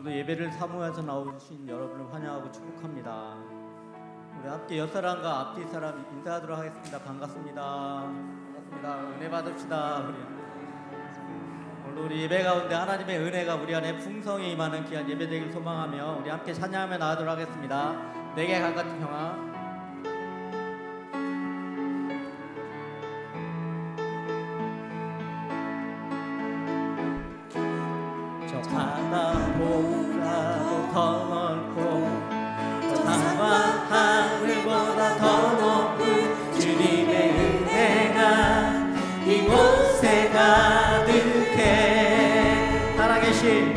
오늘도 예배를 사모해서 나오신 여러분을 환영하고 축복합니다. 우리 함께 옆사람과 앞뒤 사람 인사하도록 하겠습니다. 반갑습니다. 반갑습니다. 은혜 받읍시다. 오늘 우리 예배 가운데 하나님의 은혜가 우리 안에 풍성히 임하는 귀한 예배 되길 소망하며 우리 함께 찬양하며 나가도록 하겠습니다. 내게 강같은 평화. 바다보다도 더 넓고 저 산과 하늘보다 더 높은 주님의 은혜가 이곳에 가득해. 살아계신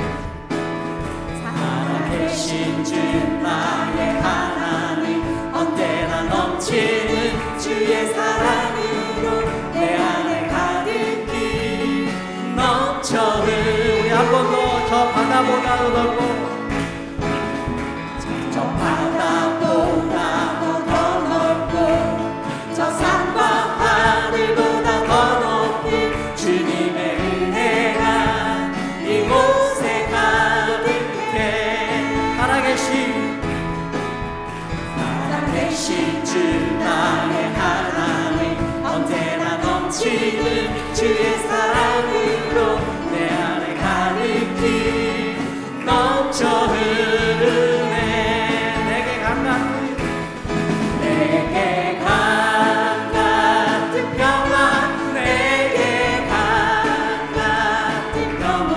주 나의 하나님, 언제나 넘치는 주의 사랑으로 내 안에 가득히 넘쳐 흐르. 한 번 더. 저 바다보다도 넓고 저 바다보다도 더 넓고 저 산과 하늘보다 더 높은 주님의 은혜가 이곳에 가득해. 살아계신 주 나의 하나님, 언제나 넘치는 주의 사랑으로 내 안에 가득히 넘쳐 흐르네. 내게 강같은 평화, 내게 강같은 평화,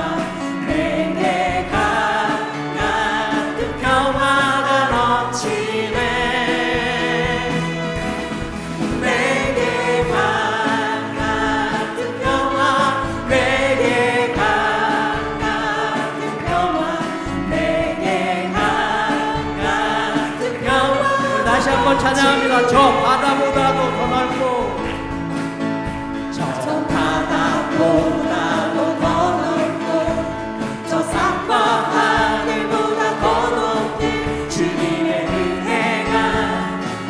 내게 강같은 평화가 넘치네. 내게 강같은 평화, 내게 다시 한번 찬양합니다. 저 바다보다도 더 넓고 저 바다보다도 더 넓고 저 산과 하늘보다 더 높은 주님의 은혜가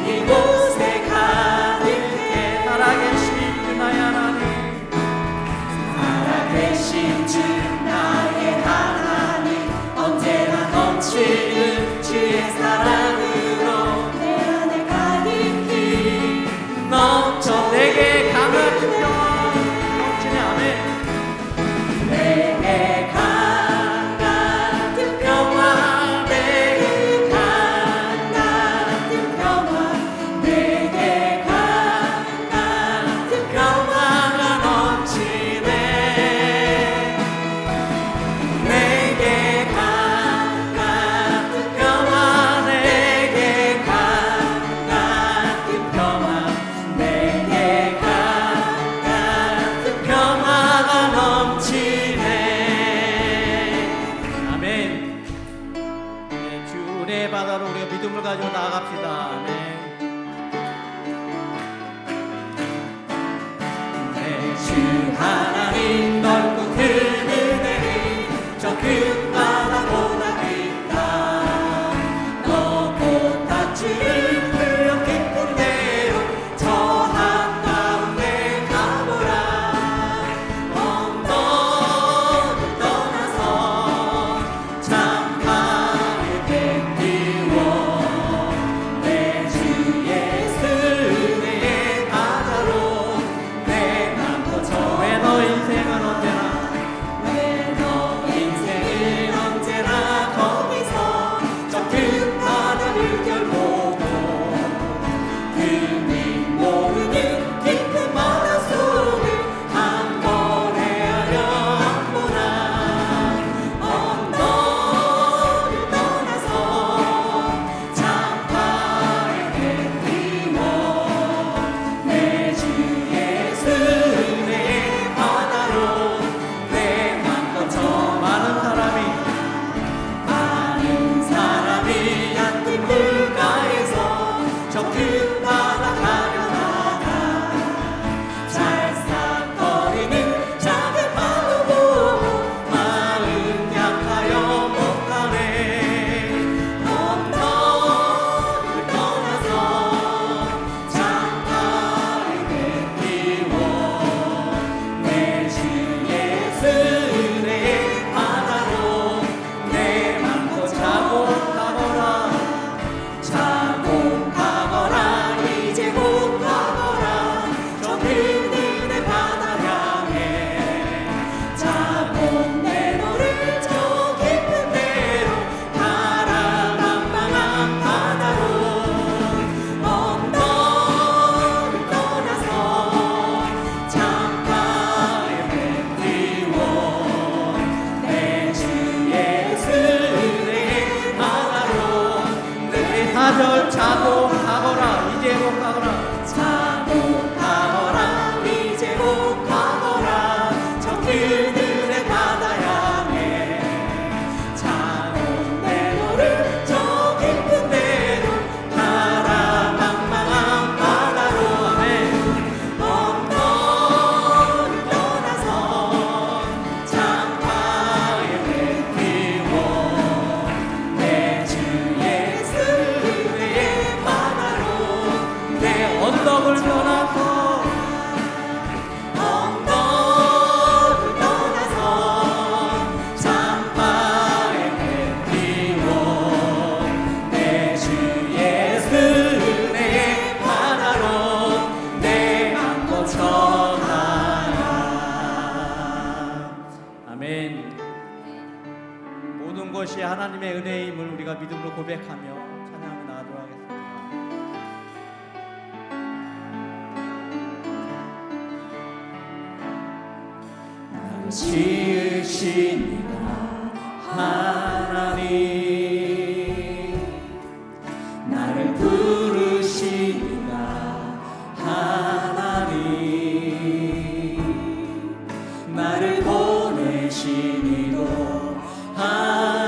이곳에 가득해. 살아계신 주 나의 하나님, 살아계신 주 나의 하나님, 언제나 넘치는 주의 사랑으로 넘쳐. 내게 강같은 평화 넘치네. 아멘. 내게 강같은 평화, 내게 강같은 평화, 내게 강같은 평화가 넘치네. 내게 강같은 평화, 내게 강같은 평화, 내게 강같은 평화가 넘치네. 아멘. 네, 주 은혜의 바다로 우리가 믿음을 가지고 나아갑시다. 아멘. 네, 주 하나님 넓고 큰 은혜는 저 큰 바다보다 크다. 너곧 다 주를 불러 깊은 데로 저 한가운데 가보라. 언덕을 떠나서 참하게 뱉기워 내 주 예수 은혜의 바다로 내 남도 저의 너의 전하라. 아멘. 모든 것이 하나님의 은혜임을 우리가 믿음으로 고백하며 찬양하며 나가도록 하겠습니다. 나를 지으신 이가 하나님, 나를 부르신 이가 하나님, 나를 보내신 이도 하나님,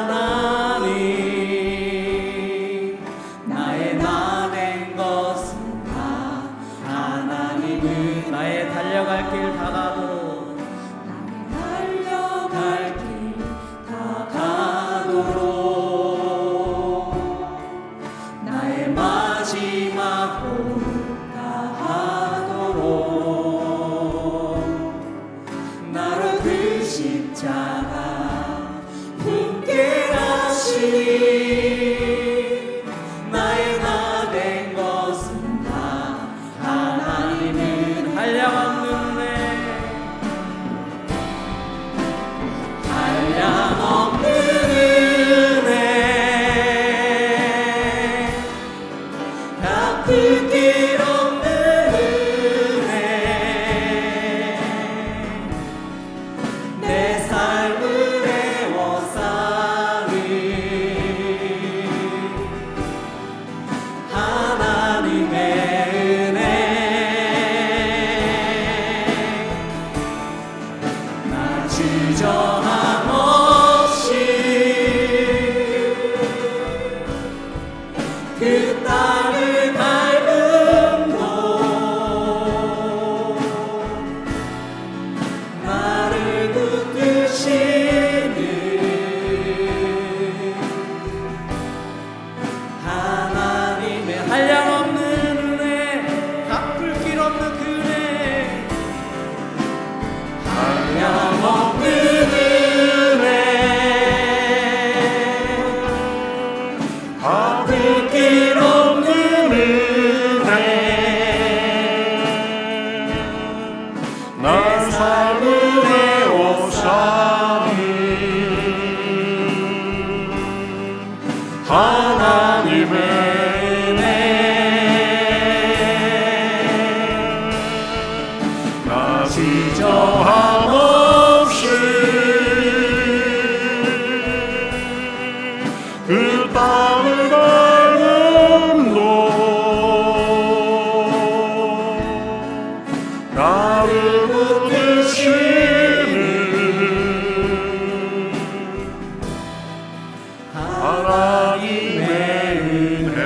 나의 나 된 것은 다 하나님은. 나의 달려갈 길 다 가도록, 나의 달려갈 길 다 가도록, 나의 마지막 호흡 다 하도록, 나로 그 십자가 품게 하시니, 나의 나 된 것은 다 하나님은. 한량없는 은혜, 한량없는 은혜, 갚을 길 없는 은혜, 내 삶을 애워싸는 하나님의 은혜, 나 주저함 없이 그 땅을 밟음도 나를 붙드시는 하나님의 한량없는 은혜, 갚을 길 없는 그 은혜, 한량없는 은혜, 갚을 길 없는 은혜, 날 삶을 애워싸는 하나님의 은혜, 나 지저함 없이 그 땅을 밟음도 나를 붙드시는 하나님의 은혜.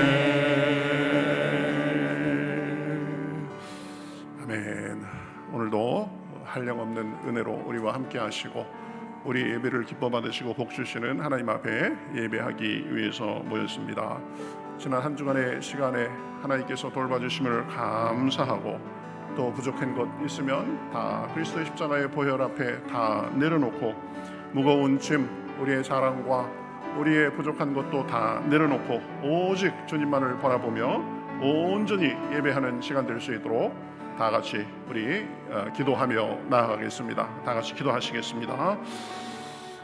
아멘. 오늘도 한량없는 은혜로 우리와 함께 하시고 우리 예배를 기뻐 받으시고 복 주시는 하나님 앞에 예배하기 위해서 모였습니다. 지난 한 주간의 시간에 하나님께서 돌봐주심을 감사하고, 또 부족한 것 있으면 다 그리스도의 십자가의 보혈 앞에 다 내려놓고, 무거운 짐, 우리의 자랑과 우리의 부족한 것도 다 내려놓고 오직 주님만을 바라보며 온전히 예배하는 시간 될 수 있도록 다 같이 우리 기도하며 나아가겠습니다. 다 같이 기도하시겠습니다.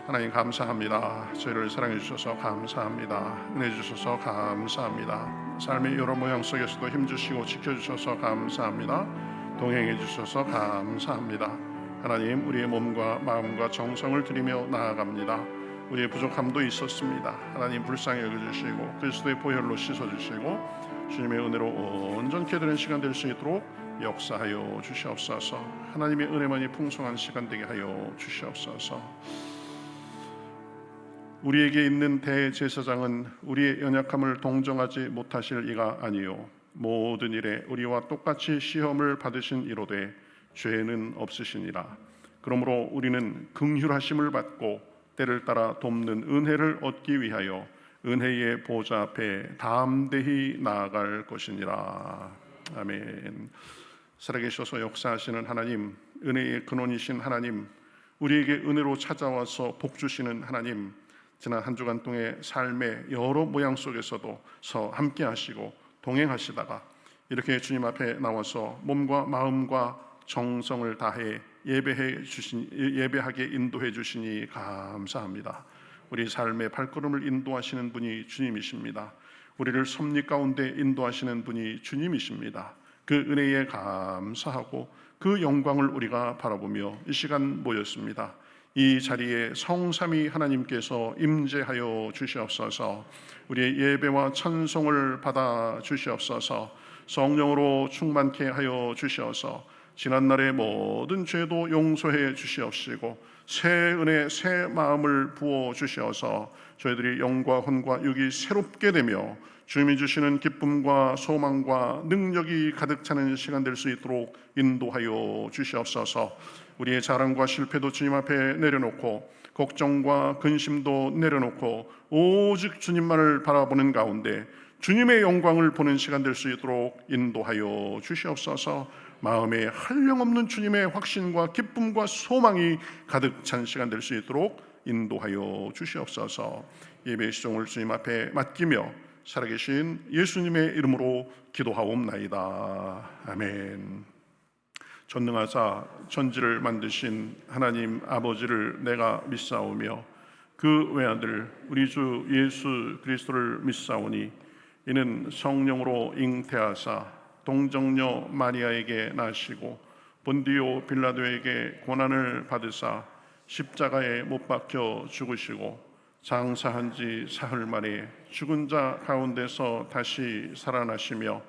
하나님 감사합니다. 저희를 사랑해 주셔서 감사합니다. 은혜 주셔서 감사합니다. 삶의 여러 모양 속에서도 힘주시고 지켜주셔서 감사합니다. 동행해 주셔서 감사합니다. 하나님, 우리의 몸과 마음과 정성을 드리며 나아갑니다. 우리의 부족함도 있었습니다. 하나님 불쌍히 여겨주시고 그리스도의 보혈로 씻어주시고 주님의 은혜로 온전케 되는 시간 될 수 있도록 역사하여 주시옵소서. 하나님의 은혜만이 풍성한 시간 되게 하여 주시옵소서. 우리에게 있는 대제사장은 우리의 연약함을 동정하지 못하실 이가 아니요 모든 일에 우리와 똑같이 시험을 받으신 이로되 죄는 없으시니라. 그러므로 우리는 긍휼하심을 받고 때를 따라 돕는 은혜를 얻기 위하여 은혜의 보좌 앞에 담대히 나아갈 것이니라. 아멘. 살아계셔서 역사하시는 하나님, 은혜의 근원이신 하나님, 우리에게 은혜로 찾아와서 복 주시는 하나님, 지난 한 주간 동안 삶의 여러 모양 속에서도 함께 하시고 동행하시다가 이렇게 주님 앞에 나와서 몸과 마음과 정성을 다해 예배하게 인도해 주시니 감사합니다. 우리 삶의 발걸음을 인도하시는 분이 주님이십니다. 우리를 섭리 가운데 인도하시는 분이 주님이십니다. 그 은혜에 감사하고 그 영광을 우리가 바라보며 이 시간 모였습니다. 이 자리에 성삼위 하나님께서 임재하여 주시옵소서. 우리의 예배와 찬송을 받아 주시옵소서. 성령으로 충만케 하여 주시어서 지난날의 모든 죄도 용서해 주시옵시고 새 은혜 새 마음을 부어 주시어서 저희들이 영과 혼과 육이 새롭게 되며 주님이 주시는 기쁨과 소망과 능력이 가득 차는 시간 될 수 있도록 인도하여 주시옵소서. 우리의 자랑과 실패도 주님 앞에 내려놓고 걱정과 근심도 내려놓고 오직 주님만을 바라보는 가운데 주님의 영광을 보는 시간 될 수 있도록 인도하여 주시옵소서. 마음에 한량없는 주님의 확신과 기쁨과 소망이 가득 찬 시간 될 수 있도록 인도하여 주시옵소서. 예배의 시종을 주님 앞에 맡기며 살아계신 예수님의 이름으로 기도하옵나이다. 아멘. 전능하사 천지를 만드신 하나님 아버지를 내가 믿사오며 그 외아들 우리 주 예수 그리스도를 믿사오니 이는 성령으로 잉태하사 동정녀 마리아에게 나시고 본디오 빌라도에게 고난을 받으사 십자가에 못 박혀 죽으시고 장사한 지 사흘 만에 죽은 자 가운데서 다시 살아나시며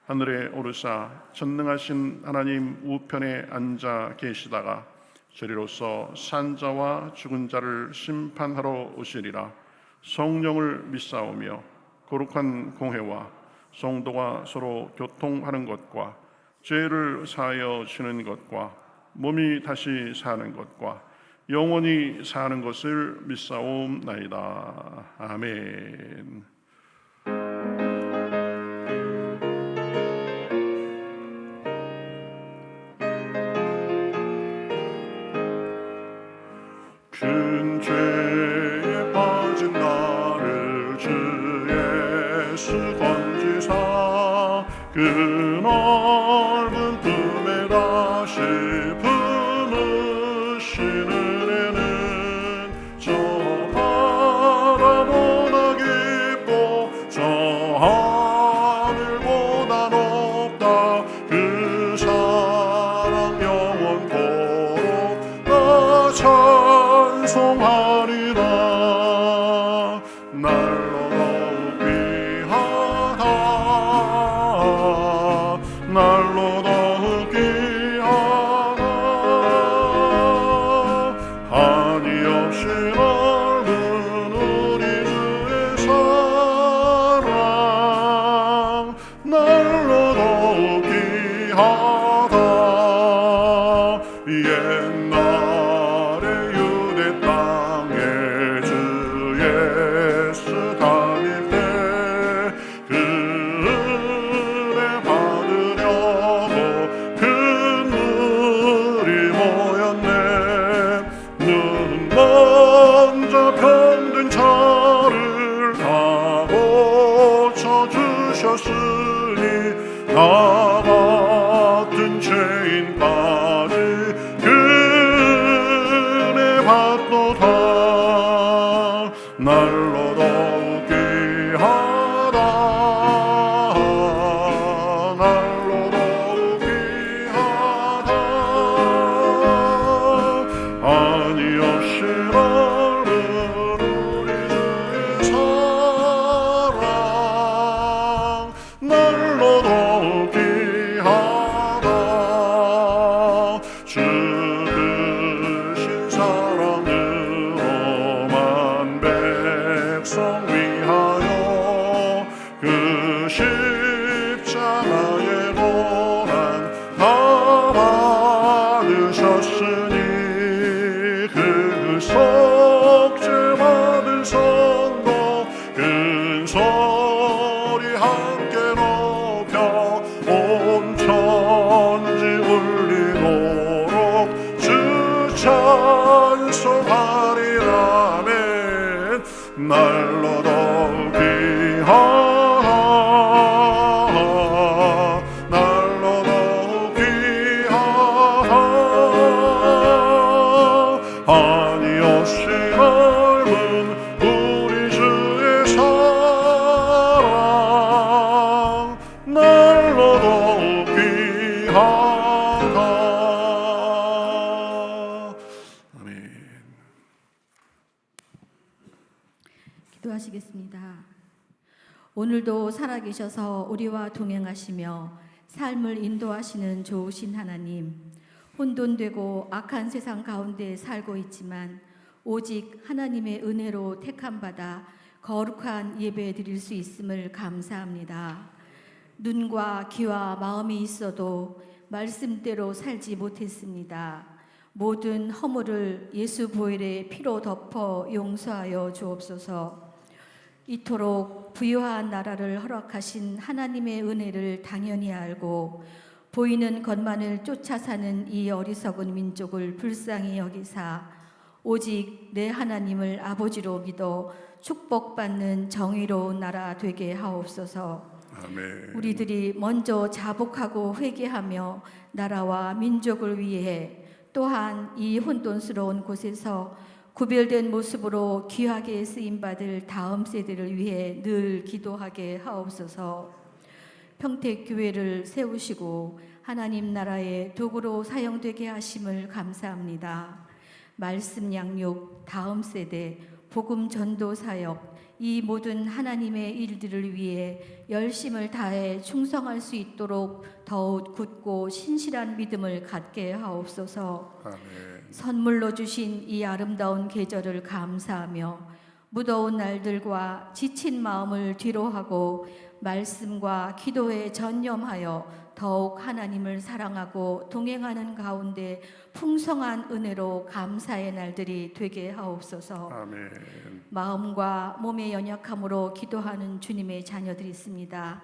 하늘에 오르사 전능하신 하나님 우편에 앉아 계시다가 저리로서 산 자와 죽은 자를 심판하러 오시리라. 성령을 믿사오며 거룩한 공회와 성도가 서로 교통하는 것과 죄를 사하여 주는 것과 몸이 다시 사는 것과 영원히 사는 것을 믿사옵나이다. 아멘. 큰 죄에 빠진 나를 주 예수 건지사 그 넓은 품에 다시 품으시는 은혜는 저 바다보다 깊고 저 하늘보다 높다. 그 사랑 영원토록 나 찬송하리라. 날로 더욱 귀하다. 날로 더욱 귀하다. 한이 없이 넓은 우리 주의 사랑 날로 더욱 귀하다. 옛날에 유대 땅에 주 예수 다닐 때 그 은혜 받으려고 큰 물이 모였네. 눈 먼저 병든 자를 다 고쳐주셨으니 나 같은 죄인까지 그 은혜 받도다. 날로 더욱 귀하다. 날로 더욱 귀하다. 한이 없이 넓은 우리 주의 사랑 날로 더욱 귀하다. 죽으신 사랑으로만 백성 위하여 그 십자가의 고난 다 받으셨으니 그 속죄 받은 성도 큰 소리 함께 높여 온 천지 울리도록 주 찬송하리라멘. 날로 더욱 귀하다. 날로 더욱 귀하다. 기도하시겠습니다. 오늘도 살아계셔서 우리와 동행하시며 삶을 인도하시는 좋으신 하나님, 혼돈되고 악한 세상 가운데 살고 있지만 오직 하나님의 은혜로 택함받아 거룩한 예배 드릴 수 있음을 감사합니다. 눈과 귀와 마음이 있어도 말씀대로 살지 못했습니다. 모든 허물을 예수 보혈의 피로 덮어 용서하여 주옵소서. 이토록 부유한 나라를 허락하신 하나님의 은혜를 당연히 알고 보이는 것만을 쫓아 사는 이 어리석은 민족을 불쌍히 여기사 오직 내 하나님을 아버지로 믿어 축복받는 정의로운 나라 되게 하옵소서. 아멘. 우리들이 먼저 자복하고 회개하며 나라와 민족을 위해 또한 이 혼돈스러운 곳에서 구별된 모습으로 귀하게 쓰임받을 다음 세대를 위해 늘 기도하게 하옵소서. 평택교회를 세우시고 하나님 나라의 도구로 사용되게 하심을 감사합니다. 말씀 양육, 다음 세대, 복음 전도 사역, 이 모든 하나님의 일들을 위해 열심을 다해 충성할 수 있도록 더욱 굳고 신실한 믿음을 갖게 하옵소서. 아멘. 선물로 주신 이 아름다운 계절을 감사하며 무더운 날들과 지친 마음을 뒤로하고 말씀과 기도에 전념하여 더욱 하나님을 사랑하고 동행하는 가운데 풍성한 은혜로 감사의 날들이 되게 하옵소서. 아멘. 마음과 몸의 연약함으로 기도하는 주님의 자녀들이 있습니다.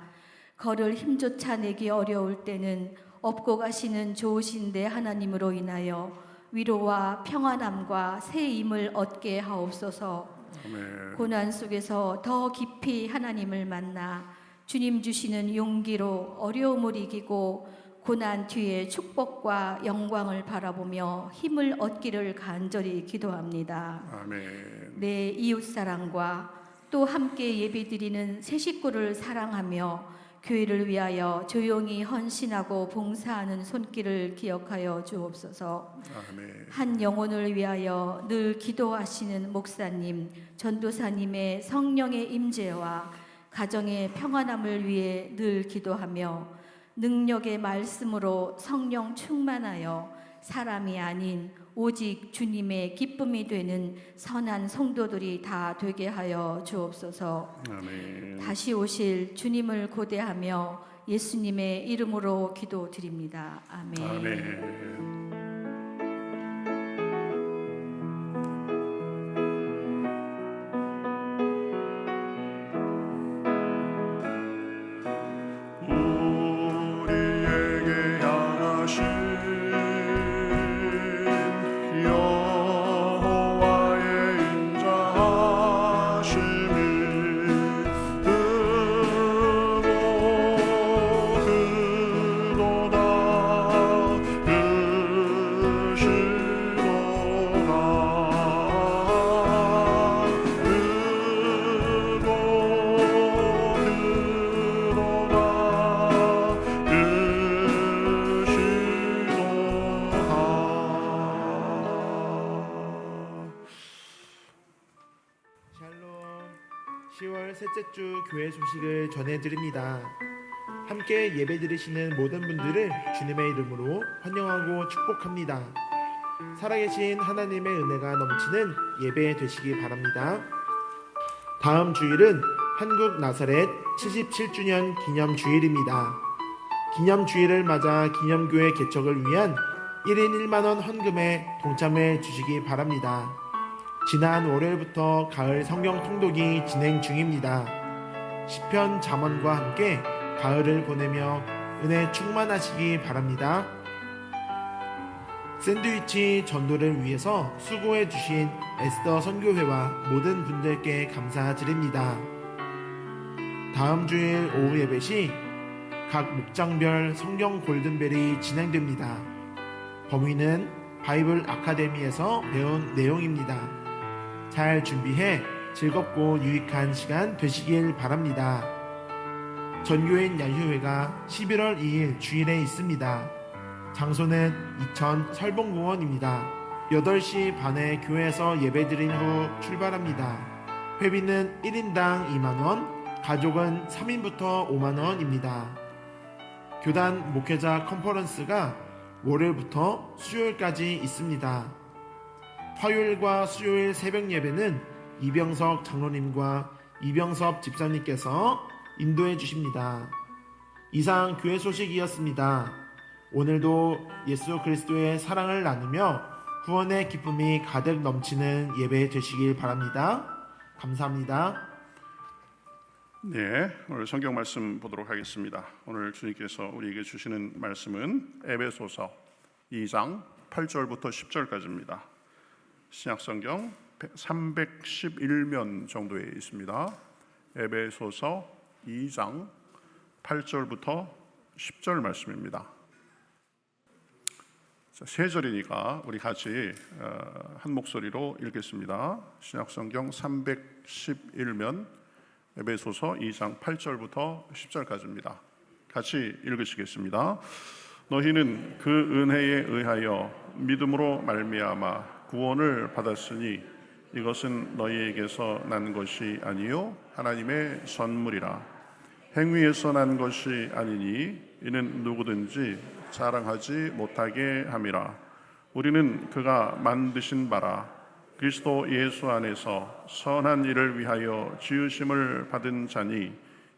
걸을 힘조차 내기 어려울 때는 업고 가시는 좋으신 내 하나님으로 인하여 위로와 평안함과 새 힘을 얻게 하옵소서. 아멘. 고난 속에서 더 깊이 하나님을 만나 주님 주시는 용기로 어려움을 이기고 고난 뒤에 축복과 영광을 바라보며 힘을 얻기를 간절히 기도합니다. 아멘. 내 이웃사랑과 또 함께 예배드리는 새 식구를 사랑하며 교회를 위하여 조용히 헌신하고 봉사하는 손길을 기억하여 주옵소서. 아멘. 한 영혼을 위하여 늘 기도하시는 목사님, 전도사님의 성령의 임재와 가정의 평안함을 위해 늘 기도하며 능력의 말씀으로 성령 충만하여 사람이 아닌 오직 주님의 기쁨이 되는 선한 성도들이 다 되게 하여 주옵소서. 아멘. 다시 오실 주님을 고대하며 예수님의 이름으로 기도드립니다. 아멘. 아멘. 우리에게 향하신 여호와의 인자하심이 크도다 샬롬, 10월 셋째 주 교회 소식을 전해드립니다. 함께 예배드리시는 모든 분들을 주님의 이름으로 환영하고 축복합니다. 살아계신 하나님의 은혜가 넘치는 예배 되시기 바랍니다. 다음 주일은 한국 나사렛 77주년 기념주일입니다. 기념주일을 맞아 기념교회 개척을 위한 1인 1만원 헌금에 동참해 주시기 바랍니다. 지난 월요일부터 가을 성경 통독이 진행 중입니다. 시편 잠언과 함께 가을을 보내며 은혜 충만하시기 바랍니다. 샌드위치 전도를 위해서 수고해 주신 에스더 선교회와 모든 분들께 감사드립니다. 다음 주일 오후 예배 시 각 목장별 성경 골든벨이 진행됩니다. 범위는 바이블 아카데미에서 배운 내용입니다. 잘 준비해 즐겁고 유익한 시간 되시길 바랍니다. 전교인 야휴회가 11월 2일 주일에 있습니다. 장소는 이천 설봉공원입니다. 8시 반에 교회에서 예배드린 후 출발합니다. 회비는 1인당 2만 원, 가족은 3인부터 5만 원입니다. 교단 목회자 컨퍼런스가 월요일부터 수요일까지 있습니다. 화요일과 수요일 새벽 예배는 이병석 장로님과 이병섭 집사님께서 인도해 주십니다. 이상 교회 소식이었습니다. 오늘도 예수 그리스도의 사랑을 나누며 구원의 기쁨이 가득 넘치는 예배 되시길 바랍니다. 감사합니다. 네, 오늘 성경 말씀 보도록 하겠습니다. 오늘 주님께서 우리에게 주시는 말씀은 에베소서 2장 8절부터 10절까지입니다. 신약 성경 311면 정도에 있습니다. 에베소서 2장 8절부터 10절 말씀입니다. 세 절이니까 우리 같이 한 목소리로 읽겠습니다. 신약 성경 311면 에베소서 2장 8절부터 10절까지입니다. 같이 읽으시겠습니다. 너희는 그 은혜에 의하여 믿음으로 말미암아 구원을 받았으니 이것은 너희에게서 난 것이 아니요 하나님의 선물이라. 행위에서 난 것이 아니니 이는 누구든지 자랑하지 못하게 함이라. 우리는 그가 만드신 바라 그리스도 예수 안에서 선한 일을 위하여 지으심을 받은 자니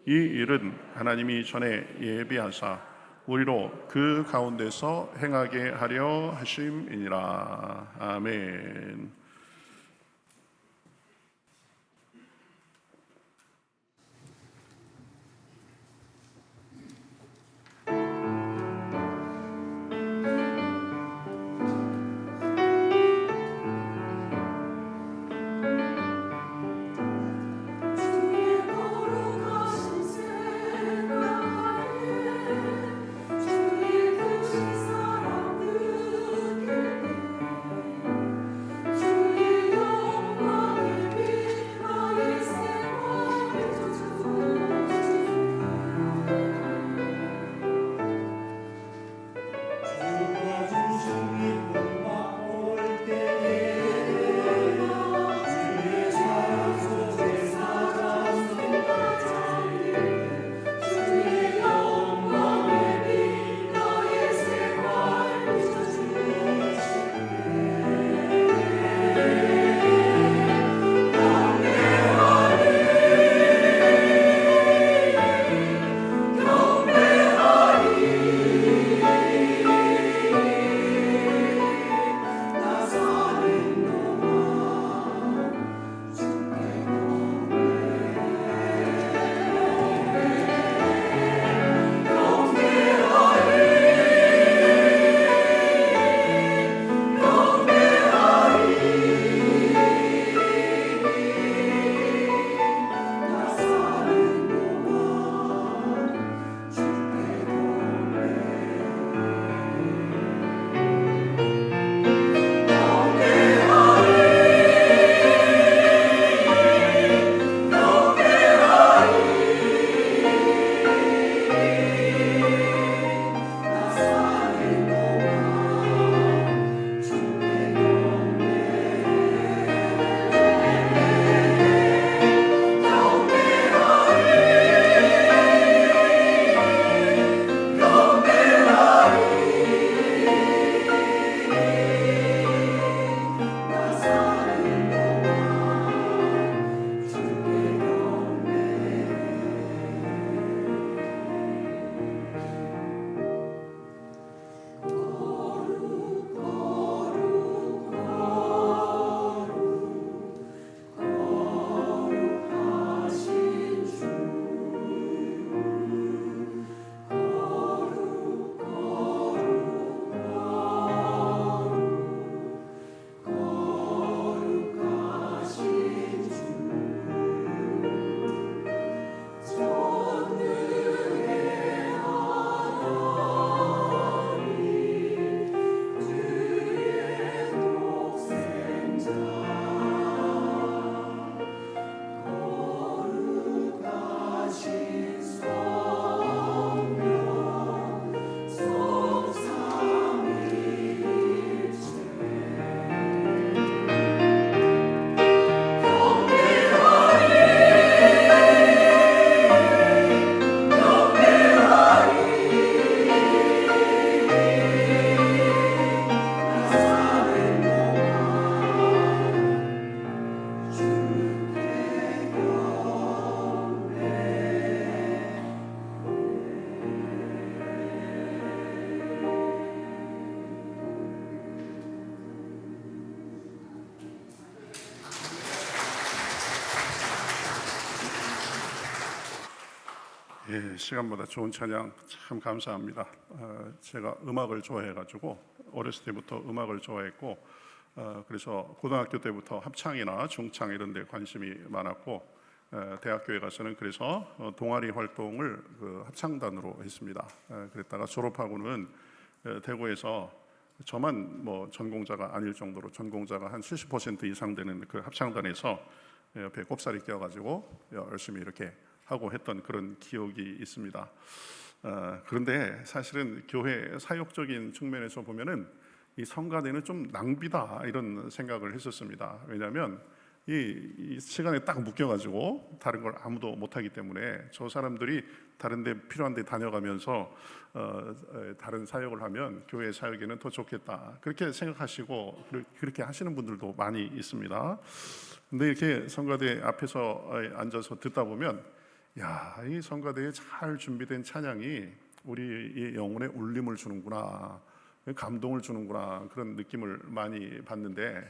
이 일은 하나님이 전에 예비하사 우리로 그 가운데서 행하게 하려 하심이니라. 아멘. 주의 예, 시간보다 좋은 찬양 참 감사합니다. 제가 음악을 좋아해가지고 어렸을 때부터 음악을 좋아했고, 그래서 고등학교 때부터 합창이나 중창 이런 데 관심이 많았고, 대학교에 가서는 그래서 동아리 활동을 그 합창단으로 했습니다. 그랬다가 졸업하고는 대구에서 저만 뭐 전공자가 아닐 정도로 전공자가 한 70% 이상 되는 그 합창단에서 옆에 꼽사리 껴가지고 열심히 이렇게 하고 했던 그런 기억이 있습니다. 그런데 사실은 교회 사역적인 측면에서 보면은 이 성가대는 좀 낭비다 이런 생각을 했었습니다. 왜냐하면 이 시간에 딱 묶여가지고 다른 걸 아무도 못하기 때문에 저 사람들이 다른 데 필요한 데 다녀가면서 다른 사역을 하면 교회 사역에는 더 좋겠다 그렇게 생각하시고 그렇게 하시는 분들도 많이 있습니다. 근데 이렇게 성가대 앞에서 앉아서 듣다 보면 야, 이 성가대에 잘 준비된 찬양이 우리의 영혼에 울림을 주는구나, 감동을 주는구나 그런 느낌을 많이 받는데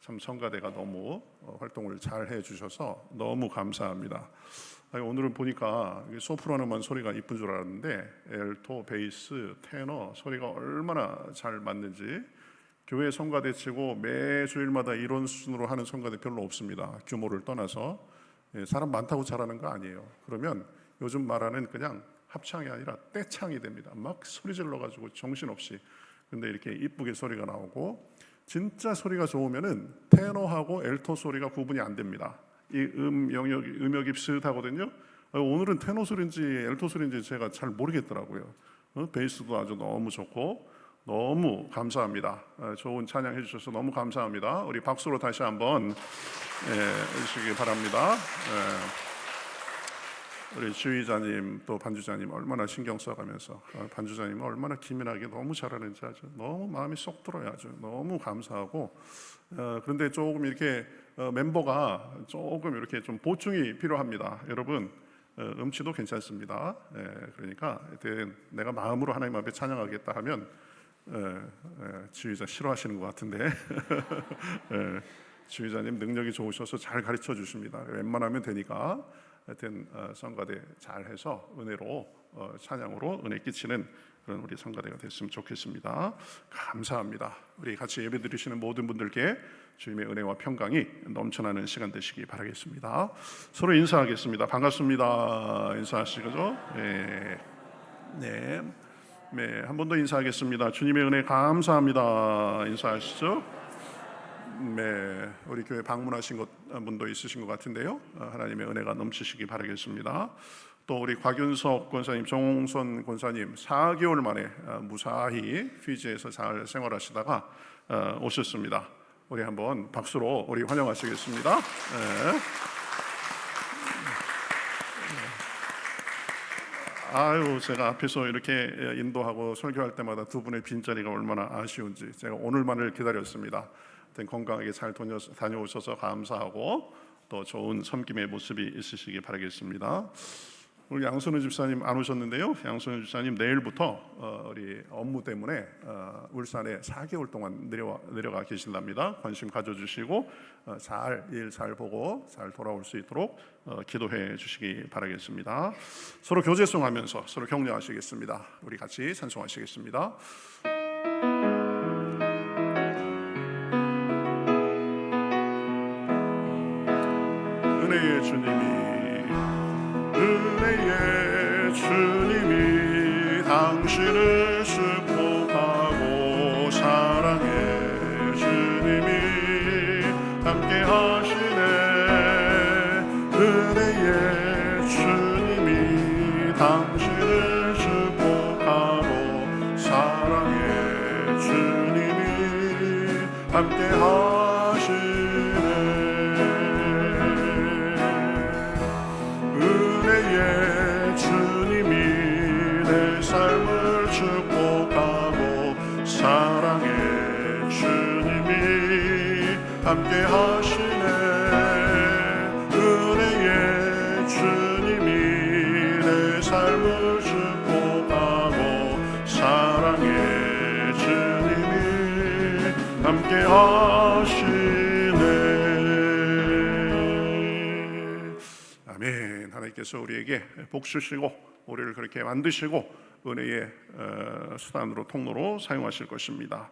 참 성가대가 너무 활동을 잘 해주셔서 너무 감사합니다. 오늘은 보니까 소프라노만 소리가 이쁜 줄 알았는데 엘토, 베이스, 테너 소리가 얼마나 잘 맞는지. 교회 성가대 치고 매 주일마다 이런 수준으로 하는 성가대 별로 없습니다. 규모를 떠나서 사람 많다고 잘하는 거 아니에요. 그러면 요즘 말하는 그냥 합창이 아니라 떼창이 됩니다. 막 소리 질러가지고 정신없이. 근데 이렇게 이쁘게 소리가 나오고 진짜 소리가 좋으면은 테너하고 엘토 소리가 구분이 안 됩니다. 이 음역이 비슷하거든요. 오늘은 테너 소리인지 엘토 소리인지 제가 잘 모르겠더라고요. 베이스도 아주 너무 좋고 너무 감사합니다. 좋은 찬양 해주셔서 너무 감사합니다. 우리 박수로 다시 한번 해주시기 바랍니다. 우리 주의자님 또 반주자님 얼마나 신경 써가면서 반주자님은 얼마나 기민하게 너무 잘하는지 아주 너무 마음이 쏙 들어요. 아주 너무 감사하고 그런데 조금 이렇게 멤버가 조금 이렇게 좀 보충이 필요합니다. 여러분 음치도 괜찮습니다. 그러니까 내가 마음으로 하나님 앞에 찬양하겠다 하면 지휘자 싫어하시는 것 같은데 지휘자님 능력이 좋으셔서 잘 가르쳐 주십니다. 웬만하면 되니까 하여튼 성가대 잘해서 은혜로 찬양으로 은혜 끼치는 그런 우리 성가대가 됐으면 좋겠습니다. 감사합니다. 우리 같이 예배 드리시는 모든 분들께 주님의 은혜와 평강이 넘쳐나는 시간 되시기 바라겠습니다. 서로 인사하겠습니다. 반갑습니다. 인사하시죠? 네. 한 번 더 인사하겠습니다. 주님의 은혜 감사합니다. 인사하시죠? 네, 우리 교회 방문하신 분도 있으신 것 같은데요. 하나님의 은혜가 넘치시기 바라겠습니다. 또 우리 곽윤석 권사님, 정홍선 권사님 4개월 만에 무사히 피지에서 잘 생활하시다가 오셨습니다. 우리 한번 박수로 우리 환영하시겠습니다. 네. 아유, 제가 앞에서 이렇게 인도하고 설교할 때마다 두 분의 빈자리가 얼마나 아쉬운지 제가 오늘만을 기다렸습니다. 건강하게 잘 다녀오셔서 감사하고 또 좋은 섬김의 모습이 있으시기 바라겠습니다. 우리 양선우 집사님 안 오셨는데요. 양선우 집사님 내일부터 우리 업무 때문에 울산에 4개월 동안 내려가 계신답니다. 관심 가져주시고 일 잘 보고 잘 돌아올 수 있도록 기도해 주시기 바라겠습니다. 서로 교제송하면서 서로 격려하시겠습니다. 우리 같이 찬송하시겠습니다. 은혜의 주님이 당신을 축복하고 사랑해 주님이 함께 하시네. 은혜의 주님이 당신을 축복하고 사랑해 주님이 함께 하시네. 은혜의 주님이 내 삶을 축복하고 사랑해 주님이 함께 하시네. 은혜의 주님이 내 삶을 축복하고 사랑해 주님이 함께 하시네. 아멘. 하나님께서 우리에게 복 주시고 우리를 그렇게 만드시고 은혜의 수단으로 통로로 사용하실 것입니다.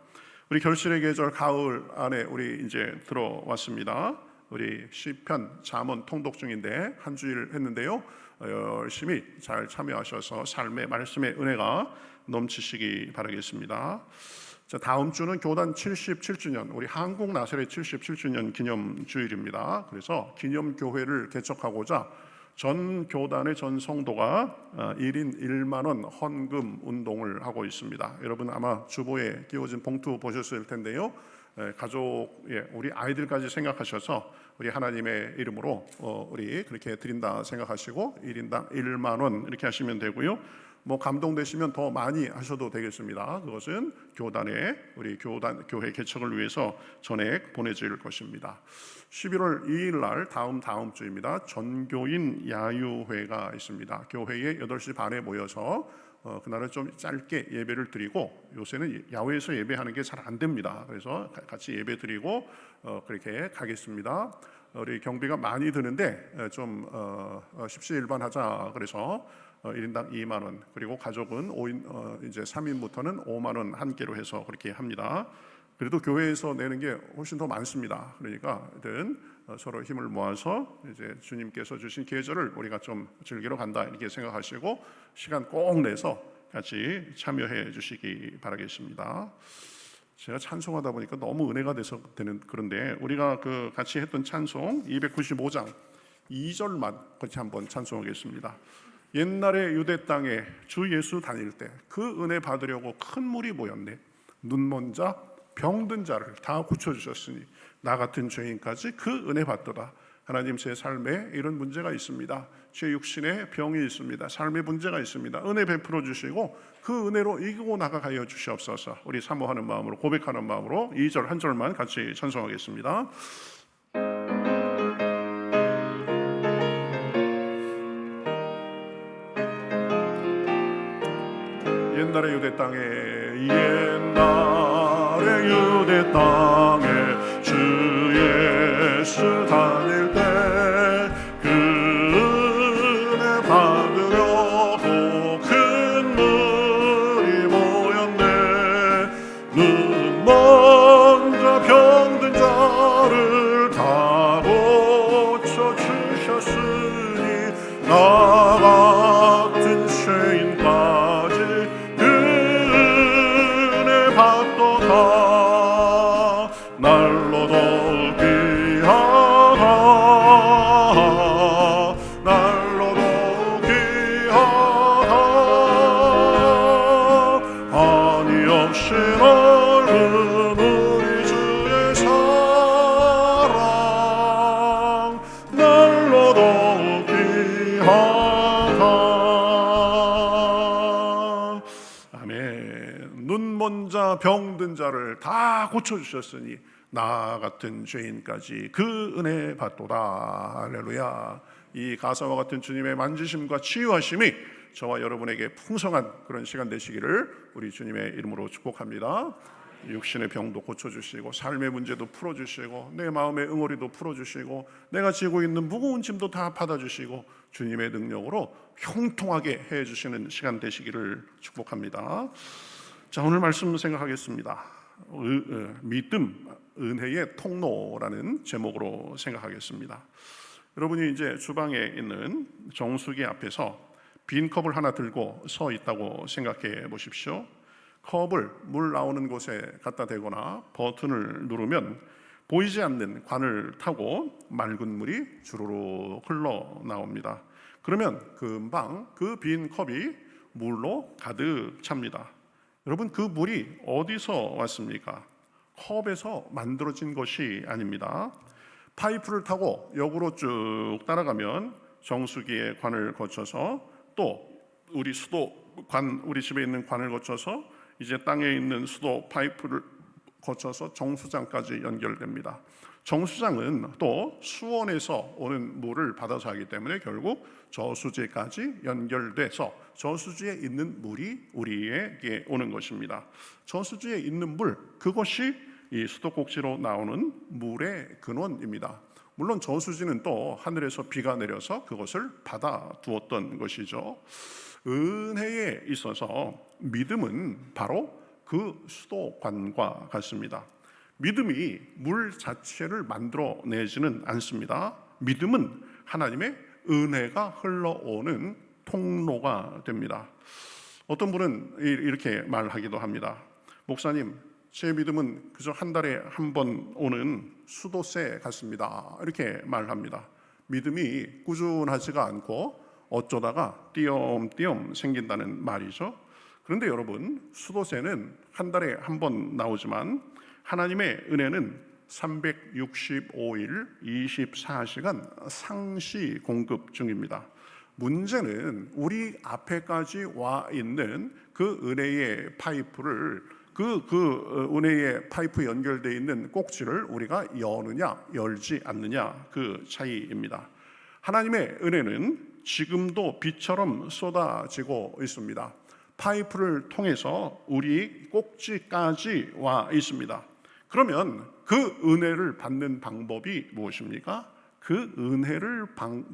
우리 결실의 계절 가을 안에 우리 이제 들어왔습니다. 우리 시편 잠언 통독 중인데 한 주일 했는데요. 열심히 잘 참여하셔서 삶의 말씀의 은혜가 넘치시기 바라겠습니다. 자, 다음 주는 교단 77주년, 우리 한국 나사렛 77주년 기념 주일입니다. 그래서 기념 교회를 개척하고자 전 교단의 전 성도가 1인 1만 원 헌금 운동을 하고 있습니다. 여러분 아마 주보에 끼워진 봉투 보셨을 텐데요. 가족, 우리 아이들까지 생각하셔서 우리 하나님의 이름으로 우리 그렇게 드린다 생각하시고 1인당 1만 원 이렇게 하시면 되고요. 뭐 감동되시면 더 많이 하셔도 되겠습니다. 그것은 교단에 우리 교회 개척을 위해서 전액 보내질 것입니다. 11월 2일 날 다음 주입니다. 전교인 야유회가 있습니다. 교회에 8시 반에 모여서 그날은 좀 짧게 예배를 드리고, 요새는 야외에서 예배하는 게 잘 안 됩니다. 그래서 같이 예배 드리고 그렇게 가겠습니다. 우리 경비가 많이 드는데 좀 십시일반하자. 그래서 1인당 2만 원, 그리고 가족은 5인 이제 3인부터는 5만 원 한 개로 해서 그렇게 합니다. 그래도 교회에서 내는 게 훨씬 더 많습니다. 그러니까 서로 힘을 모아서 이제 주님께서 주신 계절을 우리가 좀 즐기러 간다 이렇게 생각하시고 시간 꼭 내서 같이 참여해 주시기 바라겠습니다. 제가 찬송하다 보니까 너무 은혜가 돼서 되는 그런데 우리가 그 같이 했던 찬송 295장 2절만 같이 한번 찬송하겠습니다. 옛날에 유대 땅에 주 예수 다닐 때 그 은혜 받으려고 큰 물이 모였네. 눈먼 자 병든 자를 다 고쳐주셨으니 나 같은 죄인까지 그 은혜 받도다. 하나님, 제 삶에 이런 문제가 있습니다. 제 육신에 병이 있습니다. 삶의 문제가 있습니다. 은혜 베풀어 주시고 그 은혜로 이기고 나가게 주시옵소서. 우리 사모하는 마음으로, 고백하는 마음으로 2절 한 절만 같이 찬송하겠습니다. 옛날에 유대 땅에 주 예수 다닐 때 그 은혜 받으려고 큰 물이 모였네. 눈 먼저 병든 자를 다 고쳐 주셨으니 나 같은 죄인까지 은혜 받도다. 날로도 귀하다. 날로도 귀하다. 한이 없이 넓은 우리 주의 사랑 날로도 귀하다. 아멘. 눈먼 자 병든 자를 다 고쳐주셨으니 나 같은 죄인까지 그 은혜 받도다. 할렐루야. 이 가사와 같은 주님의 만지심과 치유하심이 저와 여러분에게 풍성한 그런 시간 되시기를 우리 주님의 이름으로 축복합니다. 육신의 병도 고쳐주시고 삶의 문제도 풀어주시고 내 마음의 응어리도 풀어주시고 내가 지고 있는 무거운 짐도 다 받아주시고 주님의 능력으로 형통하게 해주시는 시간 되시기를 축복합니다. 자, 오늘 말씀 생각하겠습니다. 믿음, 은혜의 통로라는 제목으로 생각하겠습니다. 여러분이 이제 주방에 있는 정수기 앞에서 빈 컵을 하나 들고 서 있다고 생각해 보십시오. 컵을 물 나오는 곳에 갖다 대거나 버튼을 누르면 보이지 않는 관을 타고 맑은 물이 주르륵 흘러나옵니다. 그러면 금방 그 빈 컵이 물로 가득 찹니다. 여러분, 그 물이 어디서 왔습니까? 컵에서 만들어진 것이 아닙니다. 파이프를 타고 역으로 쭉 따라가면 정수기의 관을 거쳐서 또 우리 수도관, 우리 집에 있는 관을 거쳐서 이제 땅에 있는 수도 파이프를 거쳐서 정수장까지 연결됩니다. 정수장은 또 수원에서 오는 물을 받아서 하기 때문에 결국 저수지까지 연결돼서 저수지에 있는 물이 우리에게 오는 것입니다. 저수지에 있는 물, 그것이 이 수도꼭지로 나오는 물의 근원입니다. 물론 저수지는 또 하늘에서 비가 내려서 그것을 받아 두었던 것이죠. 은혜에 있어서 믿음은 바로 그 수도관과 같습니다. 믿음이 물 자체를 만들어내지는 않습니다. 믿음은 하나님의 은혜가 흘러오는 통로가 됩니다. 어떤 분은 이렇게 말하기도 합니다. 목사님, 제 믿음은 그저 한 달에 한 번 오는 수도세 같습니다. 이렇게 말합니다. 믿음이 꾸준하지가 않고 어쩌다가 띄엄띄엄 생긴다는 말이죠. 그런데 여러분, 수도세는 한 달에 한 번 나오지만 하나님의 은혜는 365일 24시간 상시 공급 중입니다. 문제는 우리 앞에까지 와 있는 그 은혜의 파이프를 은혜의 파이프 연결되어 있는 꼭지를 우리가 여느냐 열지 않느냐 그 차이입니다. 하나님의 은혜는 지금도 비처럼 쏟아지고 있습니다. 파이프를 통해서 우리 꼭지까지 와 있습니다. 그러면 그 은혜를 받는 방법이 무엇입니까? 그 은혜를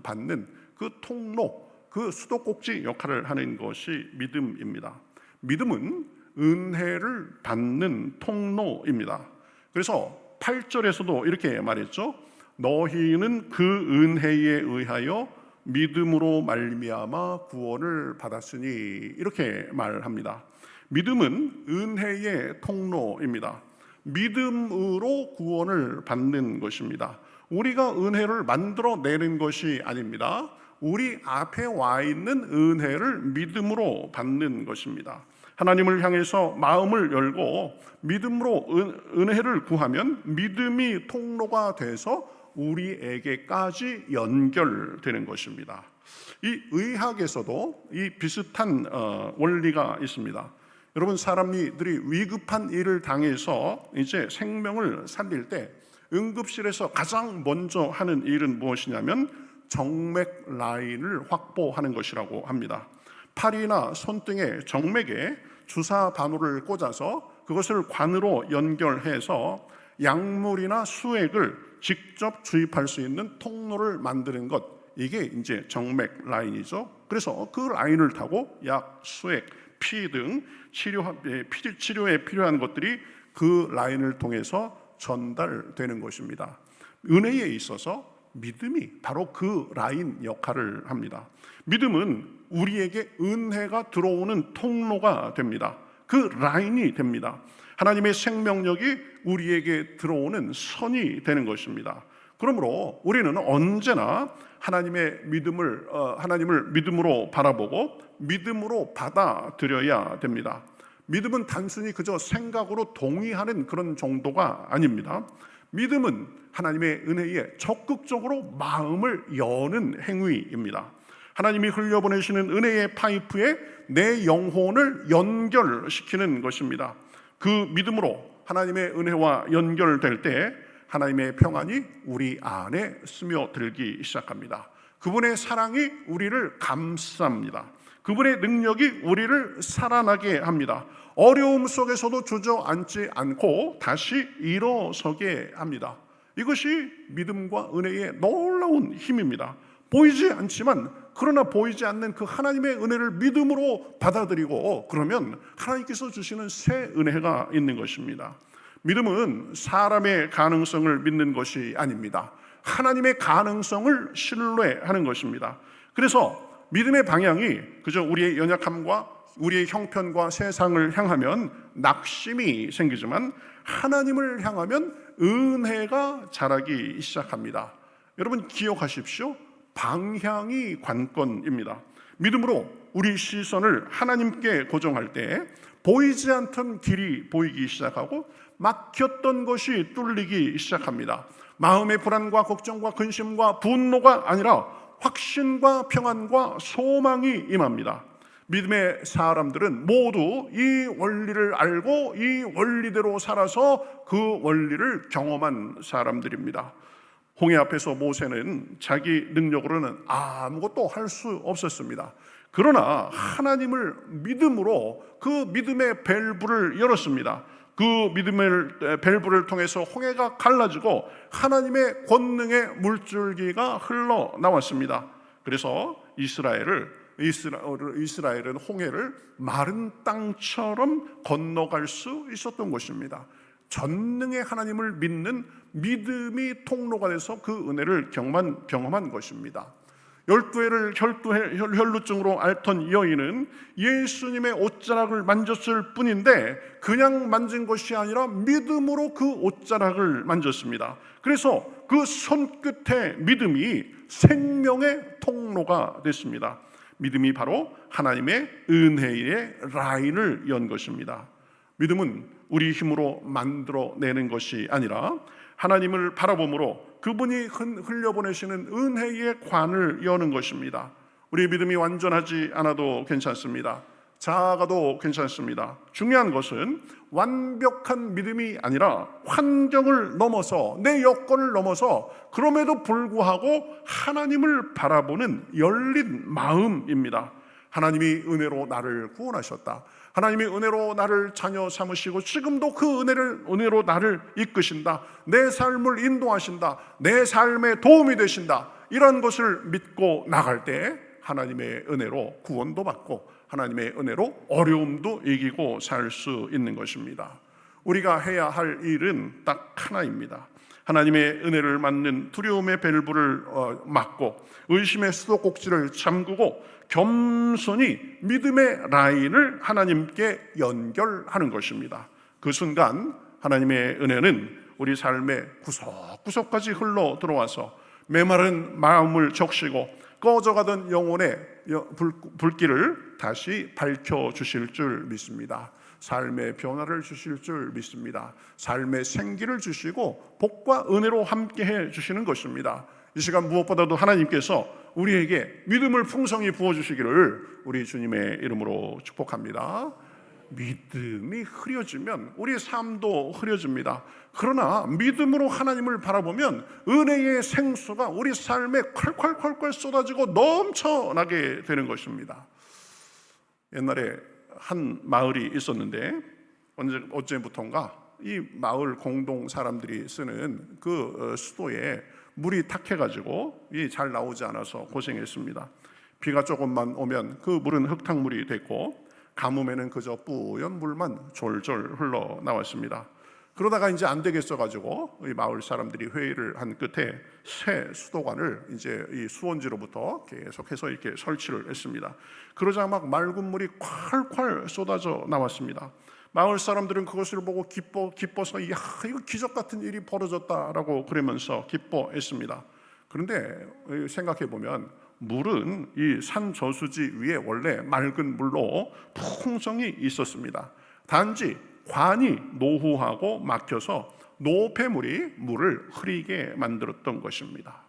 받는 그 통로, 그 수도꼭지 역할을 하는 것이 믿음입니다. 믿음은 은혜를 받는 통로입니다. 그래서 8절에서도 이렇게 말했죠. 너희는 그 은혜에 의하여 믿음으로 말미암아 구원을 받았으니, 이렇게 말합니다. 믿음은 은혜의 통로입니다. 믿음으로 구원을 받는 것입니다. 우리가 은혜를 만들어내는 것이 아닙니다. 우리 앞에 와 있는 은혜를 믿음으로 받는 것입니다. 하나님을 향해서 마음을 열고 믿음으로 은혜를 구하면 믿음이 통로가 돼서 우리에게까지 연결되는 것입니다. 이 의학에서도 이 비슷한 원리가 있습니다. 여러분, 사람들이 위급한 일을 당해서 이제 생명을 살릴 때 응급실에서 가장 먼저 하는 일은 무엇이냐면 정맥 라인을 확보하는 것이라고 합니다. 팔이나 손등의 정맥에 주사 바늘을 꽂아서 그것을 관으로 연결해서 약물이나 수액을 직접 주입할 수 있는 통로를 만드는 것, 이게 이제 정맥 라인이죠. 그래서 그 라인을 타고 약, 수액, 피 등 치료에 필요한 것들이 그 라인을 통해서 전달되는 것입니다. 은혜에 있어서 믿음이 바로 그 라인 역할을 합니다. 믿음은 우리에게 은혜가 들어오는 통로가 됩니다. 그 라인이 됩니다. 하나님의 생명력이 우리에게 들어오는 선이 되는 것입니다. 그러므로 우리는 언제나 하나님을 믿음으로 바라보고 믿음으로 받아들여야 됩니다. 믿음은 단순히 그저 생각으로 동의하는 그런 정도가 아닙니다. 믿음은 하나님의 은혜에 적극적으로 마음을 여는 행위입니다. 하나님이 흘려보내시는 은혜의 파이프에 내 영혼을 연결시키는 것입니다. 그 믿음으로 하나님의 은혜와 연결될 때 하나님의 평안이 우리 안에 스며들기 시작합니다. 그분의 사랑이 우리를 감쌉니다. 그분의 능력이 우리를 살아나게 합니다. 어려움 속에서도 주저앉지 않고 다시 일어서게 합니다. 이것이 믿음과 은혜의 놀라운 힘입니다. 보이지 않지만, 그러나 보이지 않는 그 하나님의 은혜를 믿음으로 받아들이고, 그러면 하나님께서 주시는 새 은혜가 있는 것입니다. 믿음은 사람의 가능성을 믿는 것이 아닙니다. 하나님의 가능성을 신뢰하는 것입니다. 그래서 믿음의 방향이 그저 우리의 연약함과 우리의 형편과 세상을 향하면 낙심이 생기지만, 하나님을 향하면 은혜가 자라기 시작합니다. 여러분, 기억하십시오. 방향이 관건입니다. 믿음으로 우리 시선을 하나님께 고정할 때 보이지 않던 길이 보이기 시작하고 막혔던 것이 뚫리기 시작합니다. 마음의 불안과 걱정과 근심과 분노가 아니라 확신과 평안과 소망이 임합니다. 믿음의 사람들은 모두 이 원리를 알고 이 원리대로 살아서 그 원리를 경험한 사람들입니다. 홍해 앞에서 모세는 자기 능력으로는 아무것도 할 수 없었습니다. 그러나 하나님을 믿음으로 그 믿음의 밸브를 열었습니다. 그 믿음의 밸브를 통해서 홍해가 갈라지고 하나님의 권능의 물줄기가 흘러나왔습니다. 그래서 이스라엘을 이스라엘은 홍해를 마른 땅처럼 건너갈 수 있었던 것입니다. 전능의 하나님을 믿는 믿음이 통로가 돼서 그 은혜를 경험한 것입니다. 12해를 혈루증으로 앓던 여인은 예수님의 옷자락을 만졌을 뿐인데 그냥 만진 것이 아니라 믿음으로 그 옷자락을 만졌습니다. 그래서 그 손끝의 믿음이 생명의 통로가 됐습니다. 믿음이 바로 하나님의 은혜의 라인을 연 것입니다. 믿음은 우리 힘으로 만들어내는 것이 아니라 하나님을 바라봄으로 그분이 흘려보내시는 은혜의 관을 여는 것입니다. 우리 믿음이 완전하지 않아도 괜찮습니다. 작아도 괜찮습니다. 중요한 것은 완벽한 믿음이 아니라 환경을 넘어서 내 여건을 넘어서 그럼에도 불구하고 하나님을 바라보는 열린 마음입니다. 하나님이 은혜로 나를 구원하셨다. 하나님이 은혜로 나를 자녀 삼으시고 지금도 그 은혜로 나를 이끄신다. 내 삶을 인도하신다. 내 삶에 도움이 되신다. 이런 것을 믿고 나갈 때 하나님의 은혜로 구원도 받고 하나님의 은혜로 어려움도 이기고 살 수 있는 것입니다. 우리가 해야 할 일은 딱 하나입니다. 하나님의 은혜를 맞는 두려움의 밸브를 막고 의심의 수도꼭지를 잠그고 겸손히 믿음의 라인을 하나님께 연결하는 것입니다. 그 순간 하나님의 은혜는 우리 삶의 구석구석까지 흘러 들어와서 메마른 마음을 적시고 꺼져가던 영혼의 불길을 다시 밝혀주실 줄 믿습니다. 삶의 변화를 주실 줄 믿습니다. 삶의 생기를 주시고 복과 은혜로 함께해 주시는 것입니다. 이 시간 무엇보다도 하나님께서 우리에게 믿음을 풍성히 부어주시기를 우리 주님의 이름으로 축복합니다. 믿음이 흐려지면 우리 삶도 흐려집니다. 그러나 믿음으로 하나님을 바라보면 은혜의 생수가 우리 삶에 콸콸콸콸 쏟아지고 넘쳐나게 되는 것입니다. 옛날에 한 마을이 있었는데 어제부턴가 이 마을 공동 사람들이 쓰는 그 수도에 물이 탁해가지고 잘 나오지 않아서 고생했습니다. 비가 조금만 오면 그 물은 흙탕물이 됐고 가뭄에는 그저 뿌연 물만 졸졸 흘러 나왔습니다. 그러다가 이제 안 되겠어가지고 이 마을 사람들이 회의를 한 끝에 새 수도관을 이제 이 수원지로부터 계속해서 이렇게 설치를 했습니다. 그러자 막 맑은 물이 콸콸 쏟아져 나왔습니다. 마을 사람들은 그것을 보고 기뻐서 이거 기적 같은 일이 벌어졌다라고 그러면서 기뻐했습니다. 그런데 생각해 보면 물은 이 산 저수지 위에 원래 맑은 물로 풍성이 있었습니다. 단지 관이 노후하고 막혀서 노폐물이 물을 흐리게 만들었던 것입니다.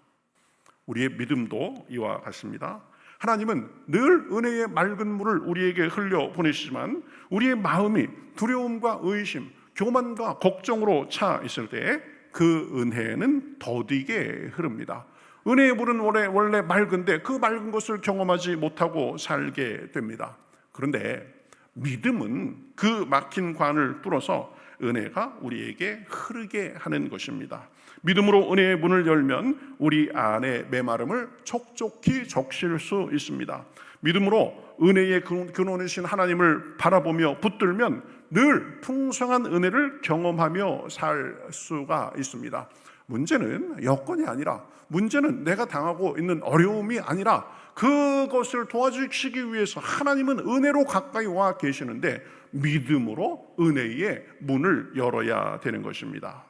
우리의 믿음도 이와 같습니다. 하나님은 늘 은혜의 맑은 물을 우리에게 흘려 보내시지만 우리의 마음이 두려움과 의심, 교만과 걱정으로 차 있을 때 그 은혜는 더디게 흐릅니다. 은혜의 물은 원래 맑은데 그 맑은 것을 경험하지 못하고 살게 됩니다. 그런데 믿음은 그 막힌 관을 뚫어서 은혜가 우리에게 흐르게 하는 것입니다. 믿음으로 은혜의 문을 열면 우리 안의 메마름을 촉촉히 적실 수 있습니다. 믿음으로 은혜의 근원이신 하나님을 바라보며 붙들면 늘 풍성한 은혜를 경험하며 살 수가 있습니다. 문제는 여건이 아니라 문제는 내가 당하고 있는 어려움이 아니라 그것을 도와주시기 위해서 하나님은 은혜로 가까이 와 계시는데 믿음으로 은혜의 문을 열어야 되는 것입니다.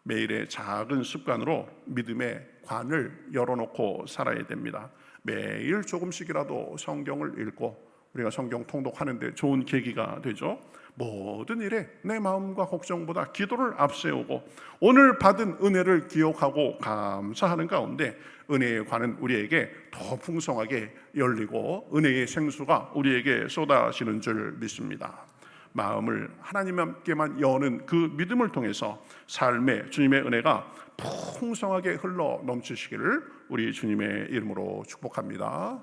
매일의 작은 습관으로 믿음의 관을 열어놓고 살아야 됩니다. 매일 조금씩이라도 성경을 읽고 우리가 성경 통독하는데 좋은 계기가 되죠. 모든 일에 내 마음과 걱정보다 기도를 앞세우고 오늘 받은 은혜를 기억하고 감사하는 가운데 은혜의 관은 우리에게 더 풍성하게 열리고 은혜의 생수가 우리에게 쏟아지는 줄 믿습니다. 마음을 하나님께만 여는 그 믿음을 통해서 삶에 주님의 은혜가 풍성하게 흘러 넘치시기를 우리 주님의 이름으로 축복합니다.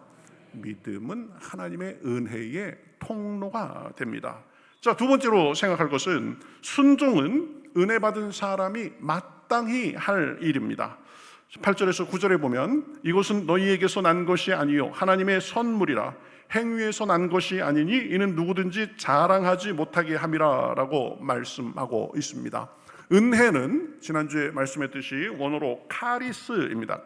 믿음은 하나님의 은혜의 통로가 됩니다. 자, 두 번째로 생각할 것은 순종은 은혜 받은 사람이 마땅히 할 일입니다. 8절에서 9절에 보면 이것은 너희에게서 난 것이 아니요 하나님의 선물이라 행위에서 난 것이 아니니 이는 누구든지 자랑하지 못하게 함이라라고 말씀하고 있습니다. 은혜는 지난주에 말씀했듯이 원어로 카리스입니다.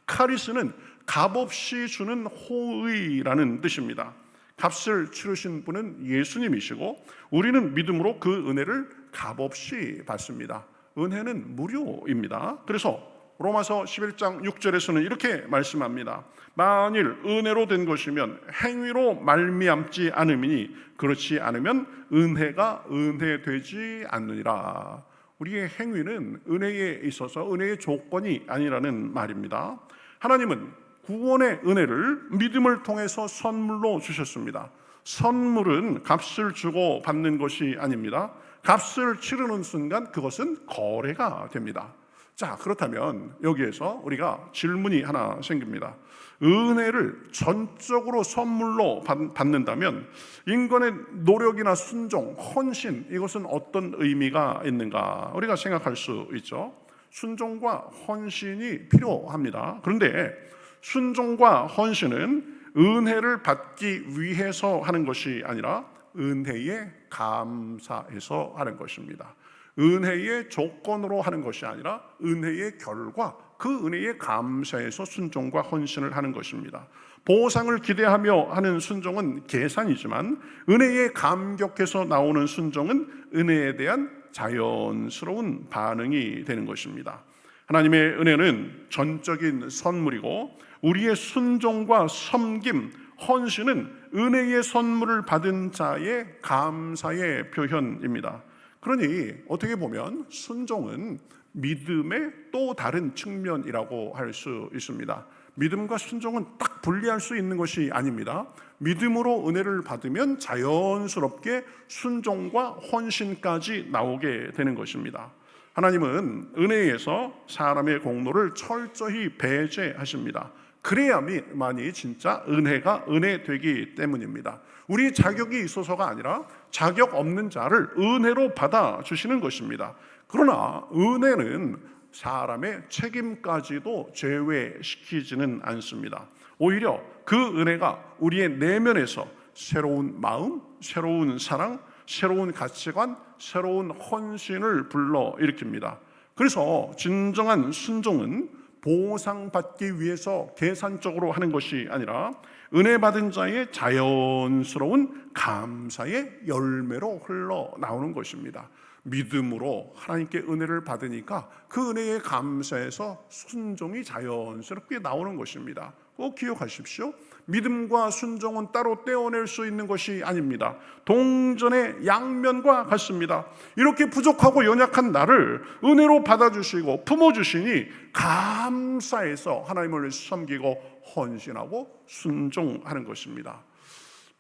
카리스는 값없이 주는 호의라는 뜻입니다. 값을 치르신 분은 예수님이시고 우리는 믿음으로 그 은혜를 값없이 받습니다. 은혜는 무료입니다. 그래서 로마서 11장 6절에서는 이렇게 말씀합니다. 만일 은혜로 된 것이면 행위로 말미암지 않음이니 그렇지 않으면 은혜가 은혜되지 않느니라. 우리의 행위는 은혜에 있어서 은혜의 조건이 아니라는 말입니다. 하나님은 구원의 은혜를 믿음을 통해서 선물로 주셨습니다. 선물은 값을 주고 받는 것이 아닙니다. 값을 치르는 순간 그것은 거래가 됩니다. 자, 그렇다면 여기에서 우리가 질문이 하나 생깁니다. 은혜를 전적으로 선물로 받는다면 인간의 노력이나 순종, 헌신, 이것은 어떤 의미가 있는가? 우리가 생각할 수 있죠. 순종과 헌신이 필요합니다. 그런데 순종과 헌신은 은혜를 받기 위해서 하는 것이 아니라 은혜에 감사해서 하는 것입니다. 은혜의 조건으로 하는 것이 아니라 은혜의 결과, 그 은혜에 감사해서 순종과 헌신을 하는 것입니다. 보상을 기대하며 하는 순종은 계산이지만 은혜에 감격해서 나오는 순종은 은혜에 대한 자연스러운 반응이 되는 것입니다. 하나님의 은혜는 전적인 선물이고 우리의 순종과 섬김, 헌신은 은혜의 선물을 받은 자의 감사의 표현입니다. 그러니 어떻게 보면 순종은 믿음의 또 다른 측면이라고 할 수 있습니다. 믿음과 순종은 딱 분리할 수 있는 것이 아닙니다. 믿음으로 은혜를 받으면 자연스럽게 순종과 헌신까지 나오게 되는 것입니다. 하나님은 은혜에서 사람의 공로를 철저히 배제하십니다. 그래야만이 진짜 은혜가 은혜되기 때문입니다. 우리 자격이 있어서가 아니라 자격 없는 자를 은혜로 받아주시는 것입니다. 그러나 은혜는 사람의 책임까지도 제외시키지는 않습니다. 오히려 그 은혜가 우리의 내면에서 새로운 마음, 새로운 사랑, 새로운 가치관, 새로운 헌신을 불러일으킵니다. 그래서 진정한 순종은 보상받기 위해서 계산적으로 하는 것이 아니라 은혜 받은 자의 자연스러운 감사의 열매로 흘러나오는 것입니다. 믿음으로 하나님께 은혜를 받으니까 그 은혜에 감사해서 순종이 자연스럽게 나오는 것입니다. 꼭 기억하십시오. 믿음과 순종은 따로 떼어낼 수 있는 것이 아닙니다. 동전의 양면과 같습니다. 이렇게 부족하고 연약한 나를 은혜로 받아주시고 품어주시니 감사해서 하나님을 섬기고 헌신하고 순종하는 것입니다.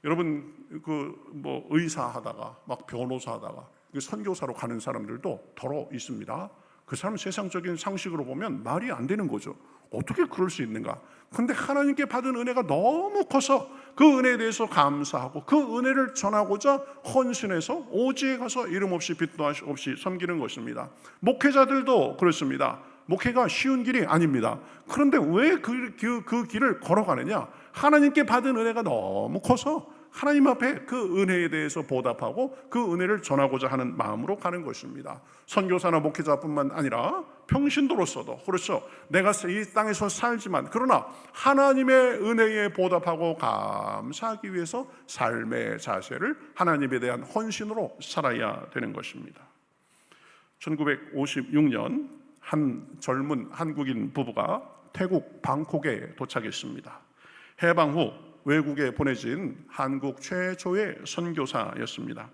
여러분 의사 하다가 막 변호사 하다가 선교사로 가는 사람들도 더러 있습니다. 그 사람 세상적인 상식으로 보면 말이 안 되는 거죠. 어떻게 그럴 수 있는가? 근데 하나님께 받은 은혜가 너무 커서 그 은혜에 대해서 감사하고 그 은혜를 전하고자 헌신해서 오지에 가서 이름 없이 빚도 없이 섬기는 것입니다. 목회자들도 그렇습니다. 목회가 쉬운 길이 아닙니다. 그런데 왜 그 길을 걸어가느냐? 하나님께 받은 은혜가 너무 커서 하나님 앞에 그 은혜에 대해서 보답하고 그 은혜를 전하고자 하는 마음으로 가는 것입니다. 선교사나 목회자뿐만 아니라 평신도로서도 그렇죠. 내가 이 땅에서 살지만 그러나 하나님의 은혜에 보답하고 감사하기 위해서 삶의 자세를 하나님에 대한 헌신으로 살아야 되는 것입니다. 1956년 한 젊은 한국인 부부가 태국 방콕에 도착했습니다. 해방 후 외국에 보내진 한국 최초의 선교사였습니다.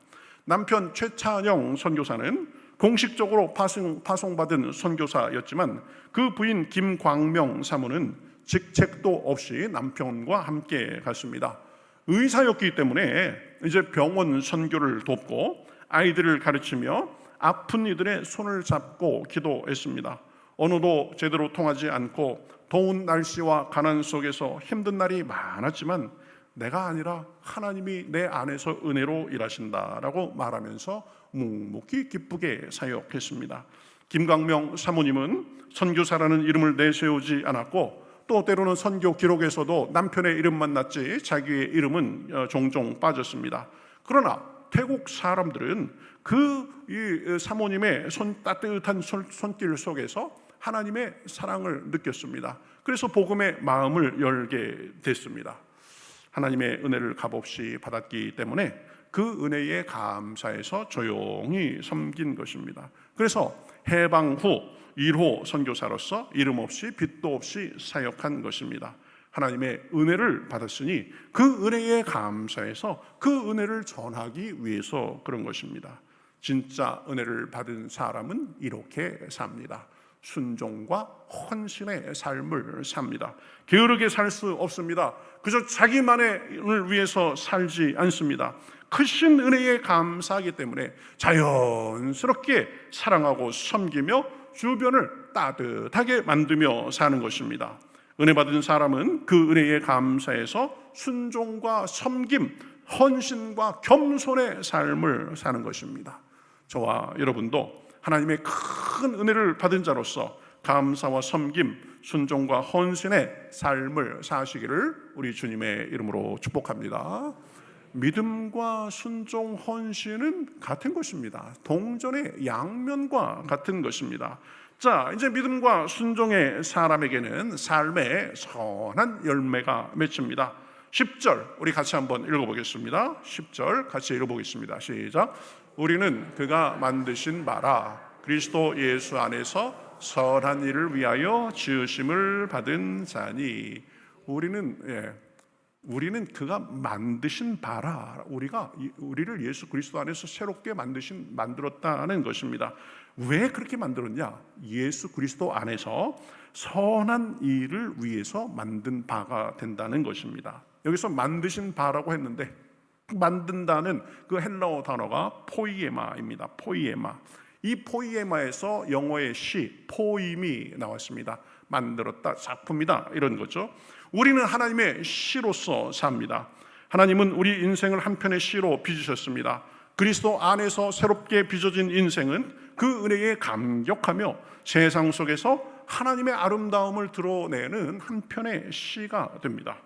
남편 최찬영 선교사는 공식적으로 파송받은 선교사였지만 그 부인 김광명 사모는 직책도 없이 남편과 함께 갔습니다. 의사였기 때문에 이제 병원 선교를 돕고 아이들을 가르치며 아픈 이들의 손을 잡고 기도했습니다. 언어도 제대로 통하지 않고 더운 날씨와 가난 속에서 힘든 날이 많았지만 내가 아니라 하나님이 내 안에서 은혜로 일하신다라고 말하면서 묵묵히 기쁘게 사역했습니다. 김광명 사모님은 선교사라는 이름을 내세우지 않았고 또 때로는 선교 기록에서도 남편의 이름만 났지 자기의 이름은 종종 빠졌습니다. 그러나 태국 사람들은 이 사모님의 따뜻한 손길 속에서 하나님의 사랑을 느꼈습니다. 그래서 복음의 마음을 열게 됐습니다. 하나님의 은혜를 값없이 받았기 때문에 그 은혜에 감사해서 조용히 섬긴 것입니다. 그래서 해방 후 1호 선교사로서 이름 없이 빚도 없이 사역한 것입니다. 하나님의 은혜를 받았으니 그 은혜에 감사해서 그 은혜를 전하기 위해서 그런 것입니다. 진짜 은혜를 받은 사람은 이렇게 삽니다. 순종과 헌신의 삶을 삽니다. 게으르게 살 수 없습니다. 그저 자기만을 위해서 살지 않습니다. 크신 은혜에 감사하기 때문에 자연스럽게 사랑하고 섬기며 주변을 따뜻하게 만들며 사는 것입니다. 은혜 받은 사람은 그 은혜에 감사해서 순종과 섬김, 헌신과 겸손의 삶을 사는 것입니다. 저와 여러분도 하나님의 큰 은혜를 받은 자로서 감사와 섬김, 순종과 헌신의 삶을 사시기를 우리 주님의 이름으로 축복합니다. 믿음과 순종, 헌신은 같은 것입니다. 동전의 양면과 같은 것입니다. 자, 이제 믿음과 순종의 사람에게는 삶의 선한 열매가 맺힙니다. 10절 우리 같이 한번 읽어보겠습니다. 10절 같이 읽어보겠습니다. 시작. 우리는 그가 만드신 바라 그리스도 예수 안에서 선한 일을 위하여 지으심을 받은 자니. 우리는 그가 만드신 바라, 우리를 예수 그리스도 안에서 새롭게 만들었다는 것입니다. 왜 그렇게 만들었냐? 예수 그리스도 안에서 선한 일을 위해서 만든 바가 된다는 것입니다. 여기서 만드신 바라고 했는데 만든다는 그 헬라어 단어가 포이에마입니다. 포이에마. 이 포이에마에서 영어의 시, 포임이 나왔습니다. 만들었다, 작품이다, 이런 거죠. 우리는 하나님의 시로서 삽니다. 하나님은 우리 인생을 한편의 시로 빚으셨습니다. 그리스도 안에서 새롭게 빚어진 인생은 그 은혜에 감격하며 세상 속에서 하나님의 아름다움을 드러내는 한편의 시가 됩니다.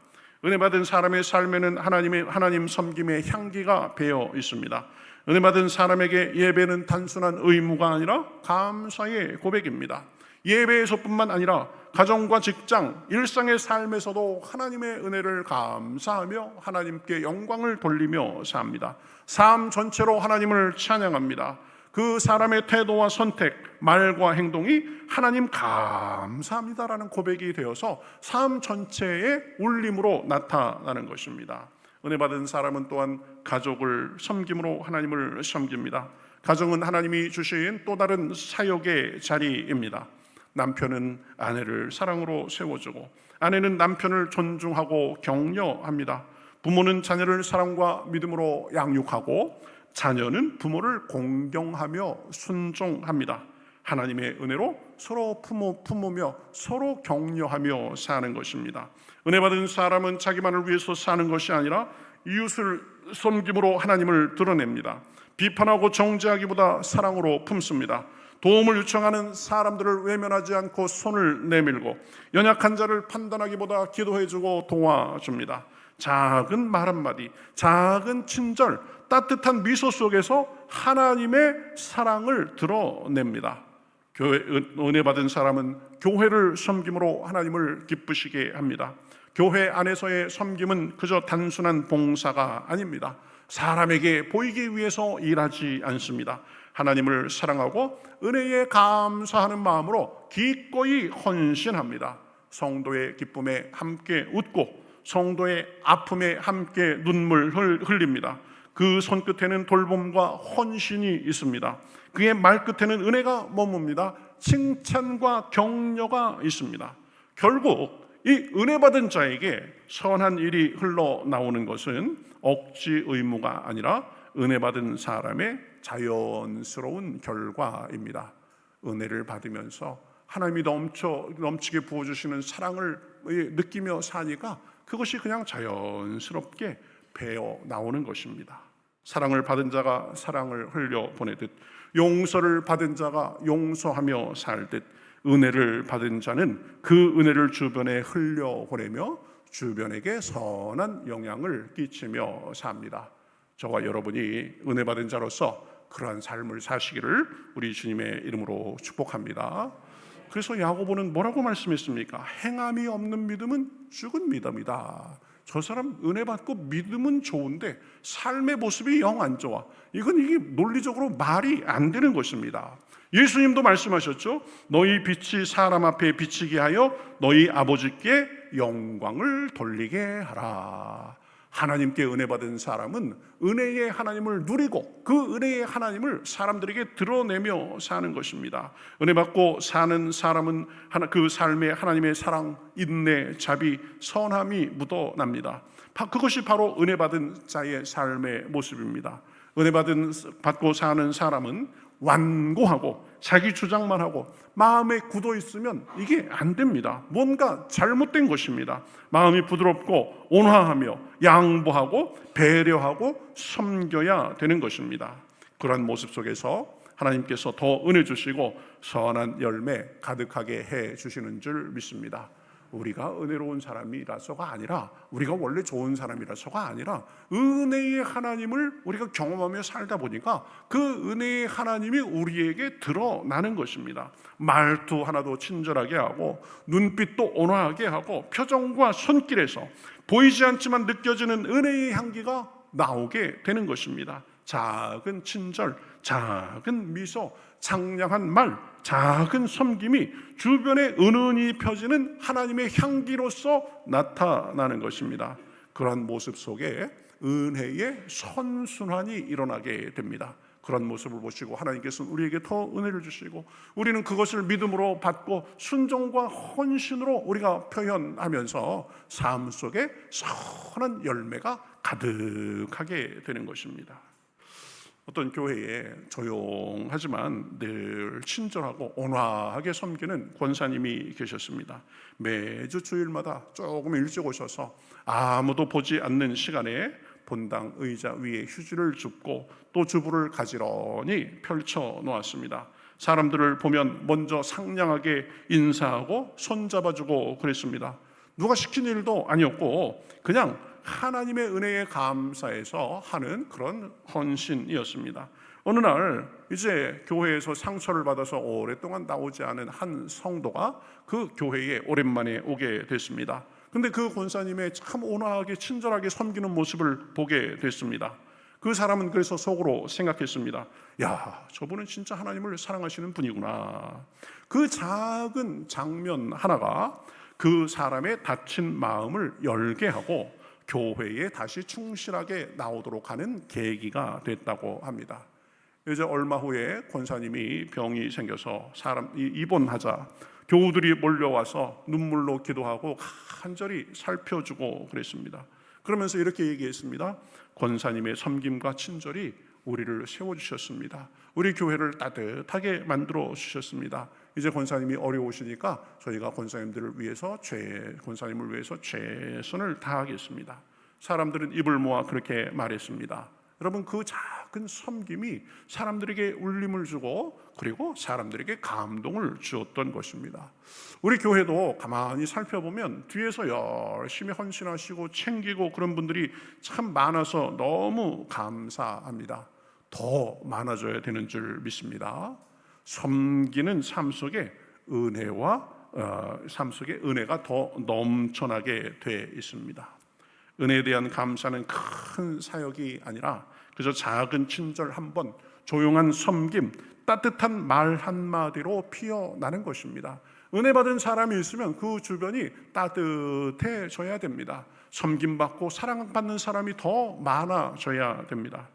은혜 받은 사람의 삶에는 하나님 섬김의 향기가 배어 있습니다. 은혜 받은 사람에게 예배는 단순한 의무가 아니라 감사의 고백입니다. 예배에서뿐만 아니라 가정과 직장, 일상의 삶에서도 하나님의 은혜를 감사하며 하나님께 영광을 돌리며 삽니다. 삶 전체로 하나님을 찬양합니다. 그 사람의 태도와 선택, 말과 행동이 하나님 감사합니다라는 고백이 되어서 삶 전체의 울림으로 나타나는 것입니다. 은혜 받은 사람은 또한 가족을 섬김으로 하나님을 섬깁니다. 가정은 하나님이 주신 또 다른 사역의 자리입니다. 남편은 아내를 사랑으로 세워주고 아내는 남편을 존중하고 격려합니다. 부모는 자녀를 사랑과 믿음으로 양육하고 자녀는 부모를 공경하며 순종합니다. 하나님의 은혜로 서로 품으며 서로 격려하며 사는 것입니다. 은혜 받은 사람은 자기만을 위해서 사는 것이 아니라 이웃을 섬김으로 하나님을 드러냅니다. 비판하고 정죄하기보다 사랑으로 품습니다. 도움을 요청하는 사람들을 외면하지 않고 손을 내밀고 연약한 자를 판단하기보다 기도해주고 도와줍니다. 작은 말 한마디, 작은 친절, 따뜻한 미소 속에서 하나님의 사랑을 드러냅니다. 은혜 받은 사람은 교회를 섬김으로 하나님을 기쁘시게 합니다. 교회 안에서의 섬김은 그저 단순한 봉사가 아닙니다. 사람에게 보이기 위해서 일하지 않습니다. 하나님을 사랑하고 은혜에 감사하는 마음으로 기꺼이 헌신합니다. 성도의 기쁨에 함께 웃고 성도의 아픔에 함께 눈물 흘립니다. 그 손끝에는 돌봄과 헌신이 있습니다. 그의 말끝에는 은혜가 머뭅니다. 칭찬과 격려가 있습니다. 결국 이 은혜 받은 자에게 선한 일이 흘러나오는 것은 억지 의무가 아니라 은혜 받은 사람의 자연스러운 결과입니다. 은혜를 받으면서 하나님이 넘치게 부어주시는 사랑을 느끼며 사니까 그것이 그냥 자연스럽게 배어 나오는 것입니다. 사랑을 받은 자가 사랑을 흘려 보내듯 용서를 받은 자가 용서하며 살듯 은혜를 받은 자는 그 은혜를 주변에 흘려보내며 주변에게 선한 영향을 끼치며 삽니다. 저와 여러분이 은혜 받은 자로서 그러한 삶을 사시기를 우리 주님의 이름으로 축복합니다. 그래서 야고보는 뭐라고 말씀했습니까? 행함이 없는 믿음은 죽은 믿음이다. 저 사람 은혜 받고 믿음은 좋은데 삶의 모습이 영 안 좋아. 이게 논리적으로 말이 안 되는 것입니다. 예수님도 말씀하셨죠. 너희 빛이 사람 앞에 비치게 하여 너희 아버지께 영광을 돌리게 하라. 하나님께 은혜 받은 사람은 은혜의 하나님을 누리고 그 은혜의 하나님을 사람들에게 드러내며 사는 것입니다. 은혜 받고 사는 사람은 그 삶에 하나님의 사랑, 인내, 자비, 선함이 묻어납니다. 그것이 바로 은혜 받은 자의 삶의 모습입니다. 은혜 받고 사는 사람은 완고하고 자기 주장만 하고 마음에 굳어 있으면 이게 안 됩니다. 뭔가 잘못된 것입니다. 마음이 부드럽고 온화하며 양보하고 배려하고 섬겨야 되는 것입니다. 그러한 모습 속에서 하나님께서 더 은혜 주시고 선한 열매 가득하게 해 주시는 줄 믿습니다. 우리가 은혜로운 사람이라서가 아니라, 우리가 원래 좋은 사람이라서가 아니라 은혜의 하나님을 우리가 경험하며 살다 보니까 그 은혜의 하나님이 우리에게 드러나는 것입니다. 말투 하나도 친절하게 하고 눈빛도 온화하게 하고 표정과 손길에서 보이지 않지만 느껴지는 은혜의 향기가 나오게 되는 것입니다. 작은 친절, 작은 미소, 장량한 말, 작은 섬김이 주변에 은은히 펴지는 하나님의 향기로서 나타나는 것입니다. 그러한 모습 속에 은혜의 선순환이 일어나게 됩니다. 그런 모습을 보시고 하나님께서는 우리에게 더 은혜를 주시고 우리는 그것을 믿음으로 받고 순종과 헌신으로 우리가 표현하면서 삶 속에 선한 열매가 가득하게 되는 것입니다. 어떤 교회에 조용하지만 늘 친절하고 온화하게 섬기는 권사님이 계셨습니다. 매주 주일마다 조금 일찍 오셔서 아무도 보지 않는 시간에 본당 의자 위에 휴지를 줍고 또 주부를 가지런히 펼쳐 놓았습니다. 사람들을 보면 먼저 상냥하게 인사하고 손잡아주고 그랬습니다. 누가 시킨 일도 아니었고 그냥 하나님의 은혜에 감사해서 하는 그런 헌신이었습니다. 어느 날 이제 교회에서 상처를 받아서 오랫동안 나오지 않은 한 성도가 그 교회에 오랜만에 오게 됐습니다. 근데 그 권사님의 참 온화하게 친절하게 섬기는 모습을 보게 됐습니다. 그 사람은 그래서 속으로 생각했습니다. 야, 저분은 진짜 하나님을 사랑하시는 분이구나. 그 작은 장면 하나가 그 사람의 다친 마음을 열게 하고 교회에 다시 충실하게 나오도록 하는 계기가 됐다고 합니다. 이제 얼마 후에 권사님이 병이 생겨서 입원하자 교우들이 몰려와서 눈물로 기도하고 간절히 살펴주고 그랬습니다. 그러면서 이렇게 얘기했습니다. 권사님의 섬김과 친절이 우리를 세워주셨습니다. 우리 교회를 따뜻하게 만들어 주셨습니다. 이제 권사님이 어려우시니까 저희가 권사님을 위해서 최선을 다하겠습니다. 사람들은 입을 모아 그렇게 말했습니다. 여러분, 그 작은 섬김이 사람들에게 울림을 주고 그리고 사람들에게 감동을 주었던 것입니다. 우리 교회도 가만히 살펴보면 뒤에서 열심히 헌신하시고 챙기고 그런 분들이 참 많아서 너무 감사합니다. 더 많아져야 되는 줄 믿습니다. 섬기는 삶 속에 은혜가 더 넘쳐나게 돼 있습니다. 은혜에 대한 감사는 큰 사역이 아니라 그저 작은 친절 한 번, 조용한 섬김, 따뜻한 말 한마디로 피어나는 것입니다. 은혜 받은 사람이 있으면 그 주변이 따뜻해져야 됩니다. 섬김받고 사랑받는 사람이 더 많아져야 됩니다.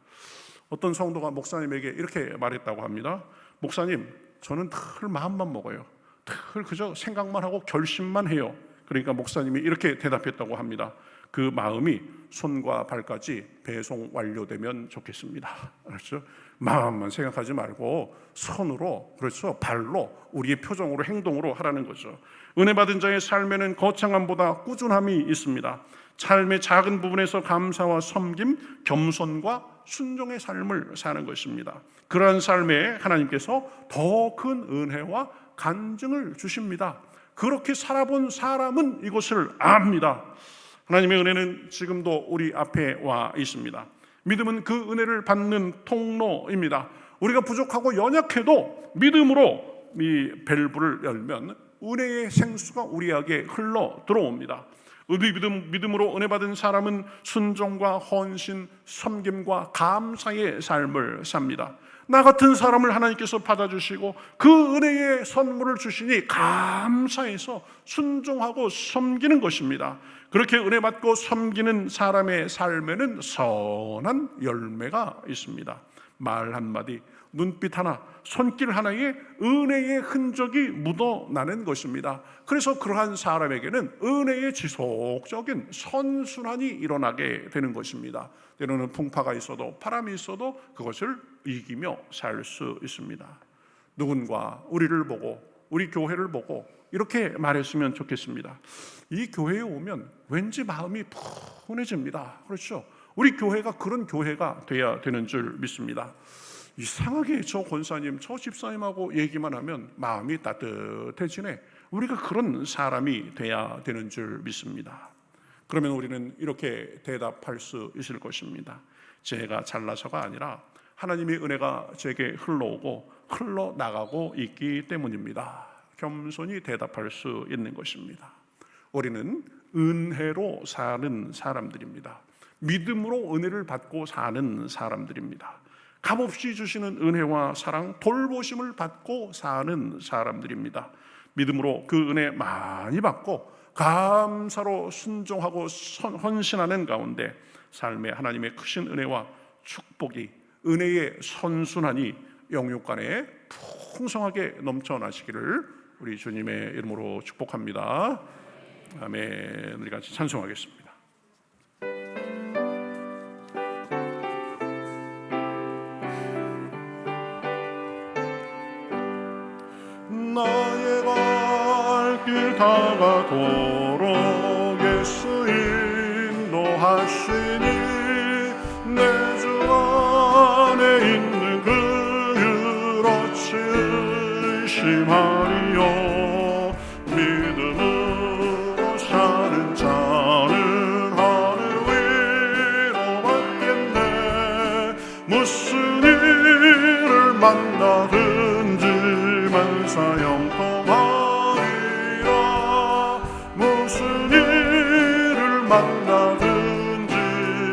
어떤 성도가 목사님에게 이렇게 말했다고 합니다. 목사님, 저는 늘 마음만 먹어요. 늘 그저 생각만 하고 결심만 해요. 그러니까 목사님이 이렇게 대답했다고 합니다. 그 마음이 손과 발까지 배송 완료되면 좋겠습니다. 그렇죠? 마음만 생각하지 말고 손으로, 그렇죠, 발로, 우리의 표정으로, 행동으로 하라는 거죠. 은혜 받은 자의 삶에는 거창함보다 꾸준함이 있습니다. 삶의 작은 부분에서 감사와 섬김, 겸손과 순종의 삶을 사는 것입니다. 그러한 삶에 하나님께서 더 큰 은혜와 간증을 주십니다. 그렇게 살아본 사람은 이것을 압니다. 하나님의 은혜는 지금도 우리 앞에 와 있습니다. 믿음은 그 은혜를 받는 통로입니다. 우리가 부족하고 연약해도 믿음으로 이 밸브를 열면 은혜의 생수가 우리에게 흘러 들어옵니다. 우리 믿음으로 은혜 받은 사람은 순종과 헌신, 섬김과 감사의 삶을 삽니다. 나 같은 사람을 하나님께서 받아주시고 그 은혜의 선물을 주시니 감사해서 순종하고 섬기는 것입니다. 그렇게 은혜 받고 섬기는 사람의 삶에는 선한 열매가 있습니다. 말 한마디, 눈빛 하나, 손길 하나에 은혜의 흔적이 묻어나는 것입니다. 그래서 그러한 사람에게는 은혜의 지속적인 선순환이 일어나게 되는 것입니다. 때로는 풍파가 있어도 바람이 있어도 그것을 이기며 살 수 있습니다. 누군가 우리를 보고 우리 교회를 보고 이렇게 말했으면 좋겠습니다. 이 교회에 오면 왠지 마음이 푸근해집니다. 그렇죠? 우리 교회가 그런 교회가 돼야 되는 줄 믿습니다. 이상하게 저 권사님, 저 집사님하고 얘기만 하면 마음이 따뜻해지네. 우리가 그런 사람이 돼야 되는 줄 믿습니다. 그러면 우리는 이렇게 대답할 수 있을 것입니다. 제가 잘나서가 아니라 하나님의 은혜가 제게 흘러오고 흘러나가고 있기 때문입니다. 겸손히 대답할 수 있는 것입니다. 우리는 은혜로 사는 사람들입니다. 믿음으로 은혜를 받고 사는 사람들입니다. 값없이 주시는 은혜와 사랑, 돌보심을 받고 사는 사람들입니다. 믿음으로 그 은혜 많이 받고 감사로 순종하고 헌신하는 가운데 삶에 하나님의 크신 은혜와 축복이, 은혜의 선순환이 영육간에 풍성하게 넘쳐나시기를 우리 주님의 이름으로 축복합니다. 아멘. 우리 같이 찬송하겠습니다. 나의 발길 다가도록 예수 인도하시니 내 주 안에 있는 그릇이 의심하리요. 믿음으로 사는 자는 하늘 위로 받겠네. 무슨 일을 만나든지 만사형통하리라. 무슨 일을 만나든지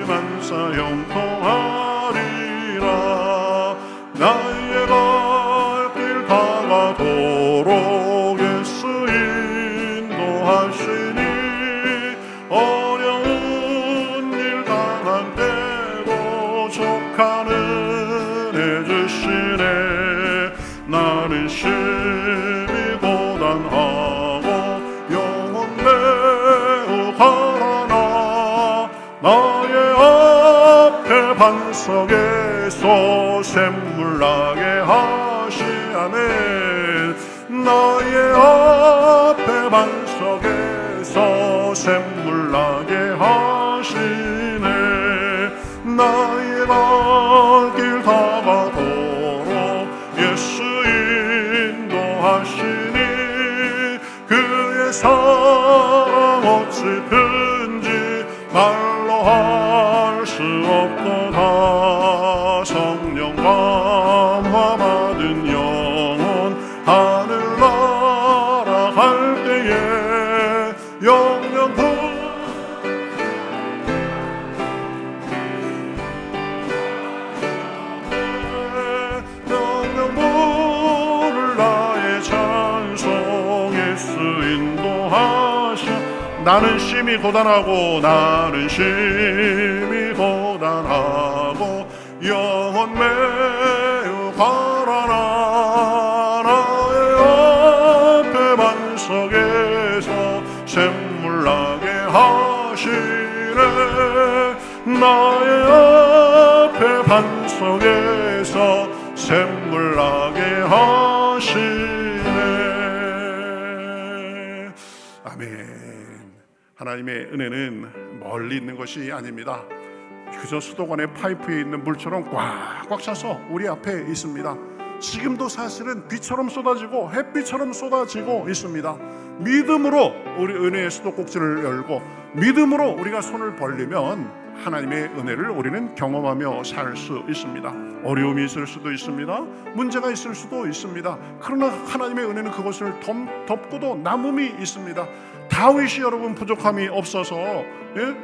만사형통하리라. 나의 발길 다가도록 예수 인도하시니 어려운 일 당할 때도 족한 은혜 주시네. 나는 심히 고단하고 영혼 매우 가라나. 나의 앞에 반석에서 샘물 나게 하시아멘. 나의 앞에 반석에서 샘물 나게 하시네. 나의 발길 다가도록 예수 인도하시니 그의 사랑 어찌 큰지 말로 할 수 없도다. 성령 감화 받은 영혼 하늘 날아갈 때에 영영 나는 심히 고단하고 나는 심히 고단하고 영혼 매우 가라나. 나의 앞에 반석에서 샘물 나게 하시네. 나의 앞에 반석에서 샘물 나게 하시네. 아멘. 하나님의 은혜는 멀리 있는 것이 아닙니다. 그저 수도관의 파이프에 있는 물처럼 꽉꽉 차서 우리 앞에 있습니다. 지금도 사실은 비처럼 쏟아지고 햇빛처럼 쏟아지고 있습니다. 믿음으로 우리 은혜의 수도꼭지를 열고 믿음으로 우리가 손을 벌리면 하나님의 은혜를 우리는 경험하며 살 수 있습니다. 어려움이 있을 수도 있습니다. 문제가 있을 수도 있습니다. 그러나 하나님의 은혜는 그것을 덮고도 남음이 있습니다. 다윗이 여러분 부족함이 없어서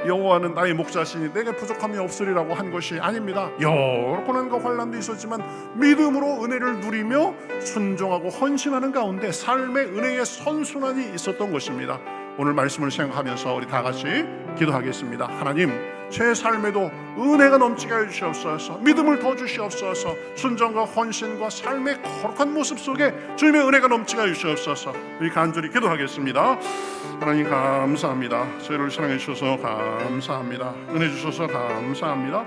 여호와는 나의 목자시니 내게 부족함이 없으리라고 한 것이 아닙니다. 여러 고난과 환난도 있었지만 믿음으로 은혜를 누리며 순종하고 헌신하는 가운데 삶의 은혜의 선순환이 있었던 것입니다. 오늘 말씀을 생각하면서 우리 다 같이 기도하겠습니다. 하나님, 제 삶에도 은혜가 넘치게 해주시옵소서. 믿음을 더 주시옵소서. 순종과 헌신과 삶의 거룩한 모습 속에 주님의 은혜가 넘치게 해주시옵소서. 우리 간절히 기도하겠습니다. 하나님 감사합니다. 저희를 사랑해 주셔서 감사합니다. 은혜 주셔서 감사합니다.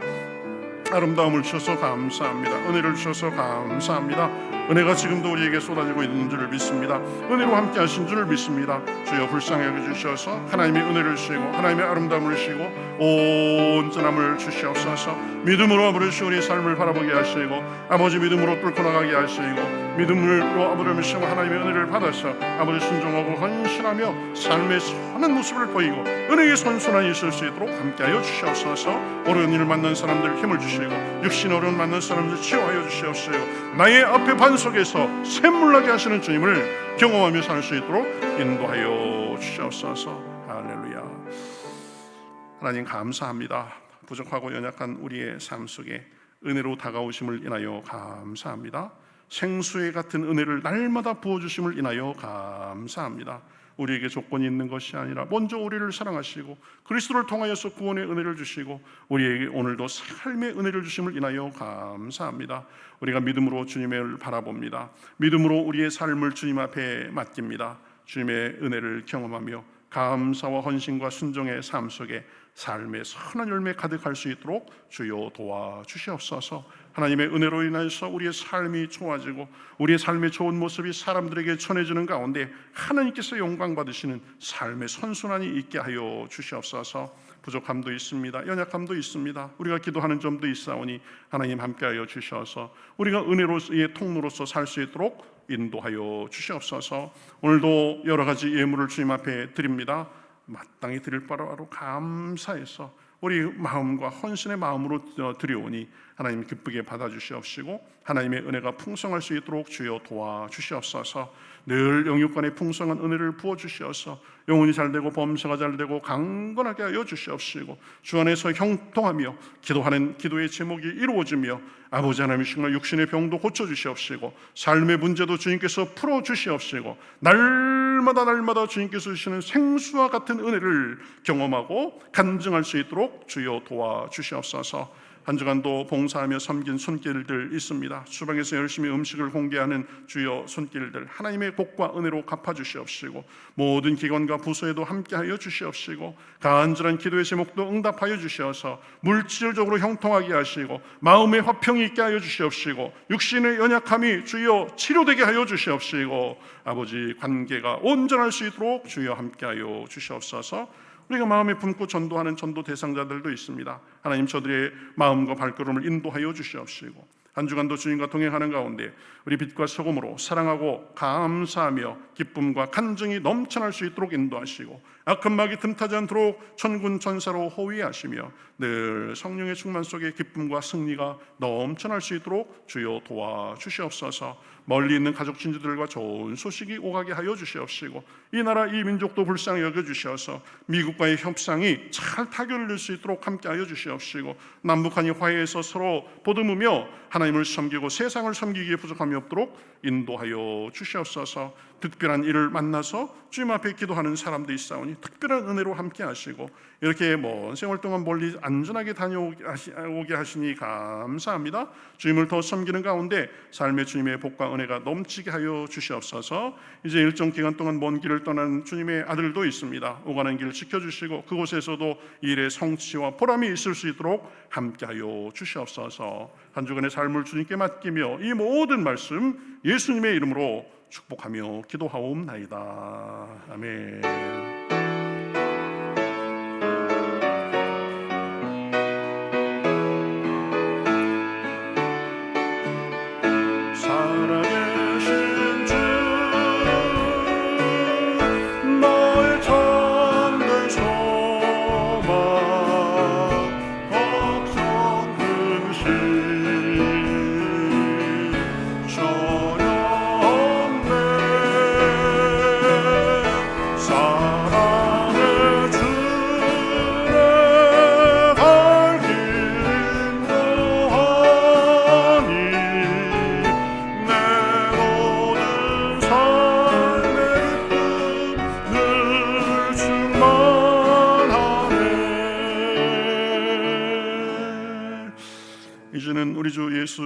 아름다움을 주셔서 감사합니다. 은혜를 주셔서 감사합니다. 은혜가 지금도 우리에게 쏟아지고 있는 줄을 믿습니다. 은혜로 함께 하신 줄을 믿습니다. 주여 불쌍히 여겨주셔서 하나님의 은혜를 주시고 하나님의 아름다움을 주시고 온전함을 주시옵소서. 믿음으로 아버지 우리의 삶을 바라보게 하시고 아버지 믿음으로 뚫고 나가게 하시고 믿음으로 아버지 하나님의 은혜를 받아서 아버지 순종하고 헌신하며 삶의 선한 모습을 보이고 은혜의 선순환이 있을 수 있도록 함께하여 주시옵소서. 어려운 일을 만난 사람들 힘을 주시고 육신 어려운 만난 사람들 치유하여 주시옵소서. 나의 앞에 반석에서 샘물나게 하시는 주님을 경험하며 살 수 있도록 인도하여 주시옵소서. 할렐루야. 하나님 감사합니다. 부족하고 연약한 우리의 삶 속에 은혜로 다가오심을 인하여 감사합니다. 생수의 같은 은혜를 날마다 부어주심을 인하여 감사합니다. 우리에게 조건이 있는 것이 아니라 먼저 우리를 사랑하시고 그리스도를 통하여서 구원의 은혜를 주시고 우리에게 오늘도 삶의 은혜를 주심을 인하여 감사합니다. 우리가 믿음으로 주님을 바라봅니다. 믿음으로 우리의 삶을 주님 앞에 맡깁니다. 주님의 은혜를 경험하며 감사와 헌신과 순종의 삶 속에 삶의 선한 열매 가득할 수 있도록 주여 도와주시옵소서. 하나님의 은혜로 인해서 우리의 삶이 좋아지고 우리의 삶의 좋은 모습이 사람들에게 전해지는 가운데 하나님께서 영광 받으시는 삶의 선순환이 있게 하여 주시옵소서. 부족함도 있습니다. 연약함도 있습니다. 우리가 기도하는 점도 있사오니 하나님 함께하여 주셔서 우리가 은혜로의 통로로서 살 수 있도록 인도하여 주시옵소서. 오늘도 여러 가지 예물을 주님 앞에 드립니다. 마땅히 드릴 바로 감사해서 우리 마음과 헌신의 마음으로 드려오니 하나님 기쁘게 받아주시옵시고 하나님의 은혜가 풍성할 수 있도록 주여 도와주시옵소서. 늘 영육간에 풍성한 은혜를 부어주시어서 영혼이 잘되고 범사가 잘되고 강건하게 하여 주시옵시고 주 안에서 형통하며 기도하는 기도의 제목이 이루어지며 아버지 하나님 정말 육신의 병도 고쳐주시옵시고 삶의 문제도 주님께서 풀어주시옵시고 날마다 주님께서 주시는 생수와 같은 은혜를 경험하고 간증할 수 있도록 주여 도와주시옵소서. 한 주간도 봉사하며 섬긴 손길들 있습니다. 주방에서 열심히 음식을 공개하는 주여 손길들 하나님의 복과 은혜로 갚아주시옵시고 모든 기관과 부서에도 함께하여 주시옵시고 간절한 기도의 제목도 응답하여 주시어서 물질적으로 형통하게 하시고 마음의 화평이 있게 하여 주시옵시고 육신의 연약함이 주여 치료되게 하여 주시옵시고 아버지 관계가 온전할 수 있도록 주여 함께하여 주시옵소서. 우리가 마음에 품고 전도하는 전도 대상자들도 있습니다. 하나님 저들의 마음과 발걸음을 인도하여 주시옵시고 한 주간도 주님과 동행하는 가운데 우리 빛과 소금으로 사랑하고 감사하며 기쁨과 간증이 넘쳐날 수 있도록 인도하시고 악한 마귀 틈타지 않도록 천군 천사로 호위하시며 늘 성령의 충만 속에 기쁨과 승리가 넘쳐날 수 있도록 주여 도와주시옵소서. 멀리 있는 가족 친지들과 좋은 소식이 오가게 하여 주시옵시고 이 나라 이 민족도 불쌍히 여겨주시어서 미국과의 협상이 잘 타결될 수 있도록 함께하여 주시옵시고 남북한이 화해해서 서로 보듬으며 하나님을 섬기고 세상을 섬기기에 부족함이 없도록 인도하여 주시옵소서. 특별한 일을 만나서 주님 앞에 기도하는 사람도 있사오니 특별한 은혜로 함께 하시고 이렇게 먼 세월 동안 멀리 안전하게 다녀오게 하시니 감사합니다. 주님을 더 섬기는 가운데 삶의 주님의 복과 은혜가 넘치게 하여 주시옵소서. 이제 일정 기간 동안 먼 길을 떠난 주님의 아들도 있습니다. 오가는 길 지켜주시고 그곳에서도 일의 성취와 보람이 있을 수 있도록 함께하여 주시옵소서. 한 주간의 삶을 주님께 맡기며 이 모든 말씀 예수님의 이름으로 축복하며 기도하옵나이다. 아멘.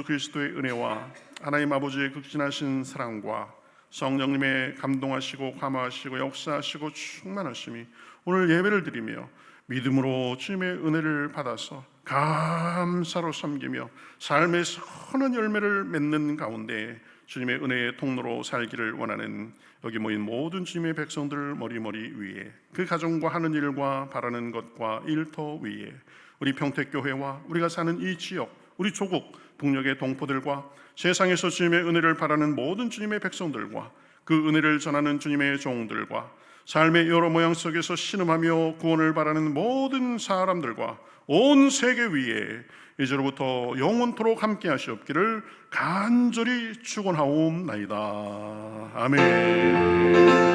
그리스도의 은혜와 하나님 아버지의 극진하신 사랑과 성령님의 감동하시고 감화하시고 역사하시고 충만하심이 오늘 예배를 드리며 믿음으로 주님의 은혜를 받아서 감사로 섬기며 삶의 선한 열매를 맺는 가운데 주님의 은혜의 통로로 살기를 원하는 여기 모인 모든 주님의 백성들 머리머리 위에 그 가정과 하는 일과 바라는 것과 일터 위에 우리 평택교회와 우리가 사는 이 지역 우리 조국 북녘의 동포들과 세상에서 주님의 은혜를 바라는 모든 주님의 백성들과 그 은혜를 전하는 주님의 종들과 삶의 여러 모양 속에서 신음하며 구원을 바라는 모든 사람들과 온 세계 위에 이제로부터 영원토록 함께 하시옵기를 간절히 축원하옵나이다. 아멘.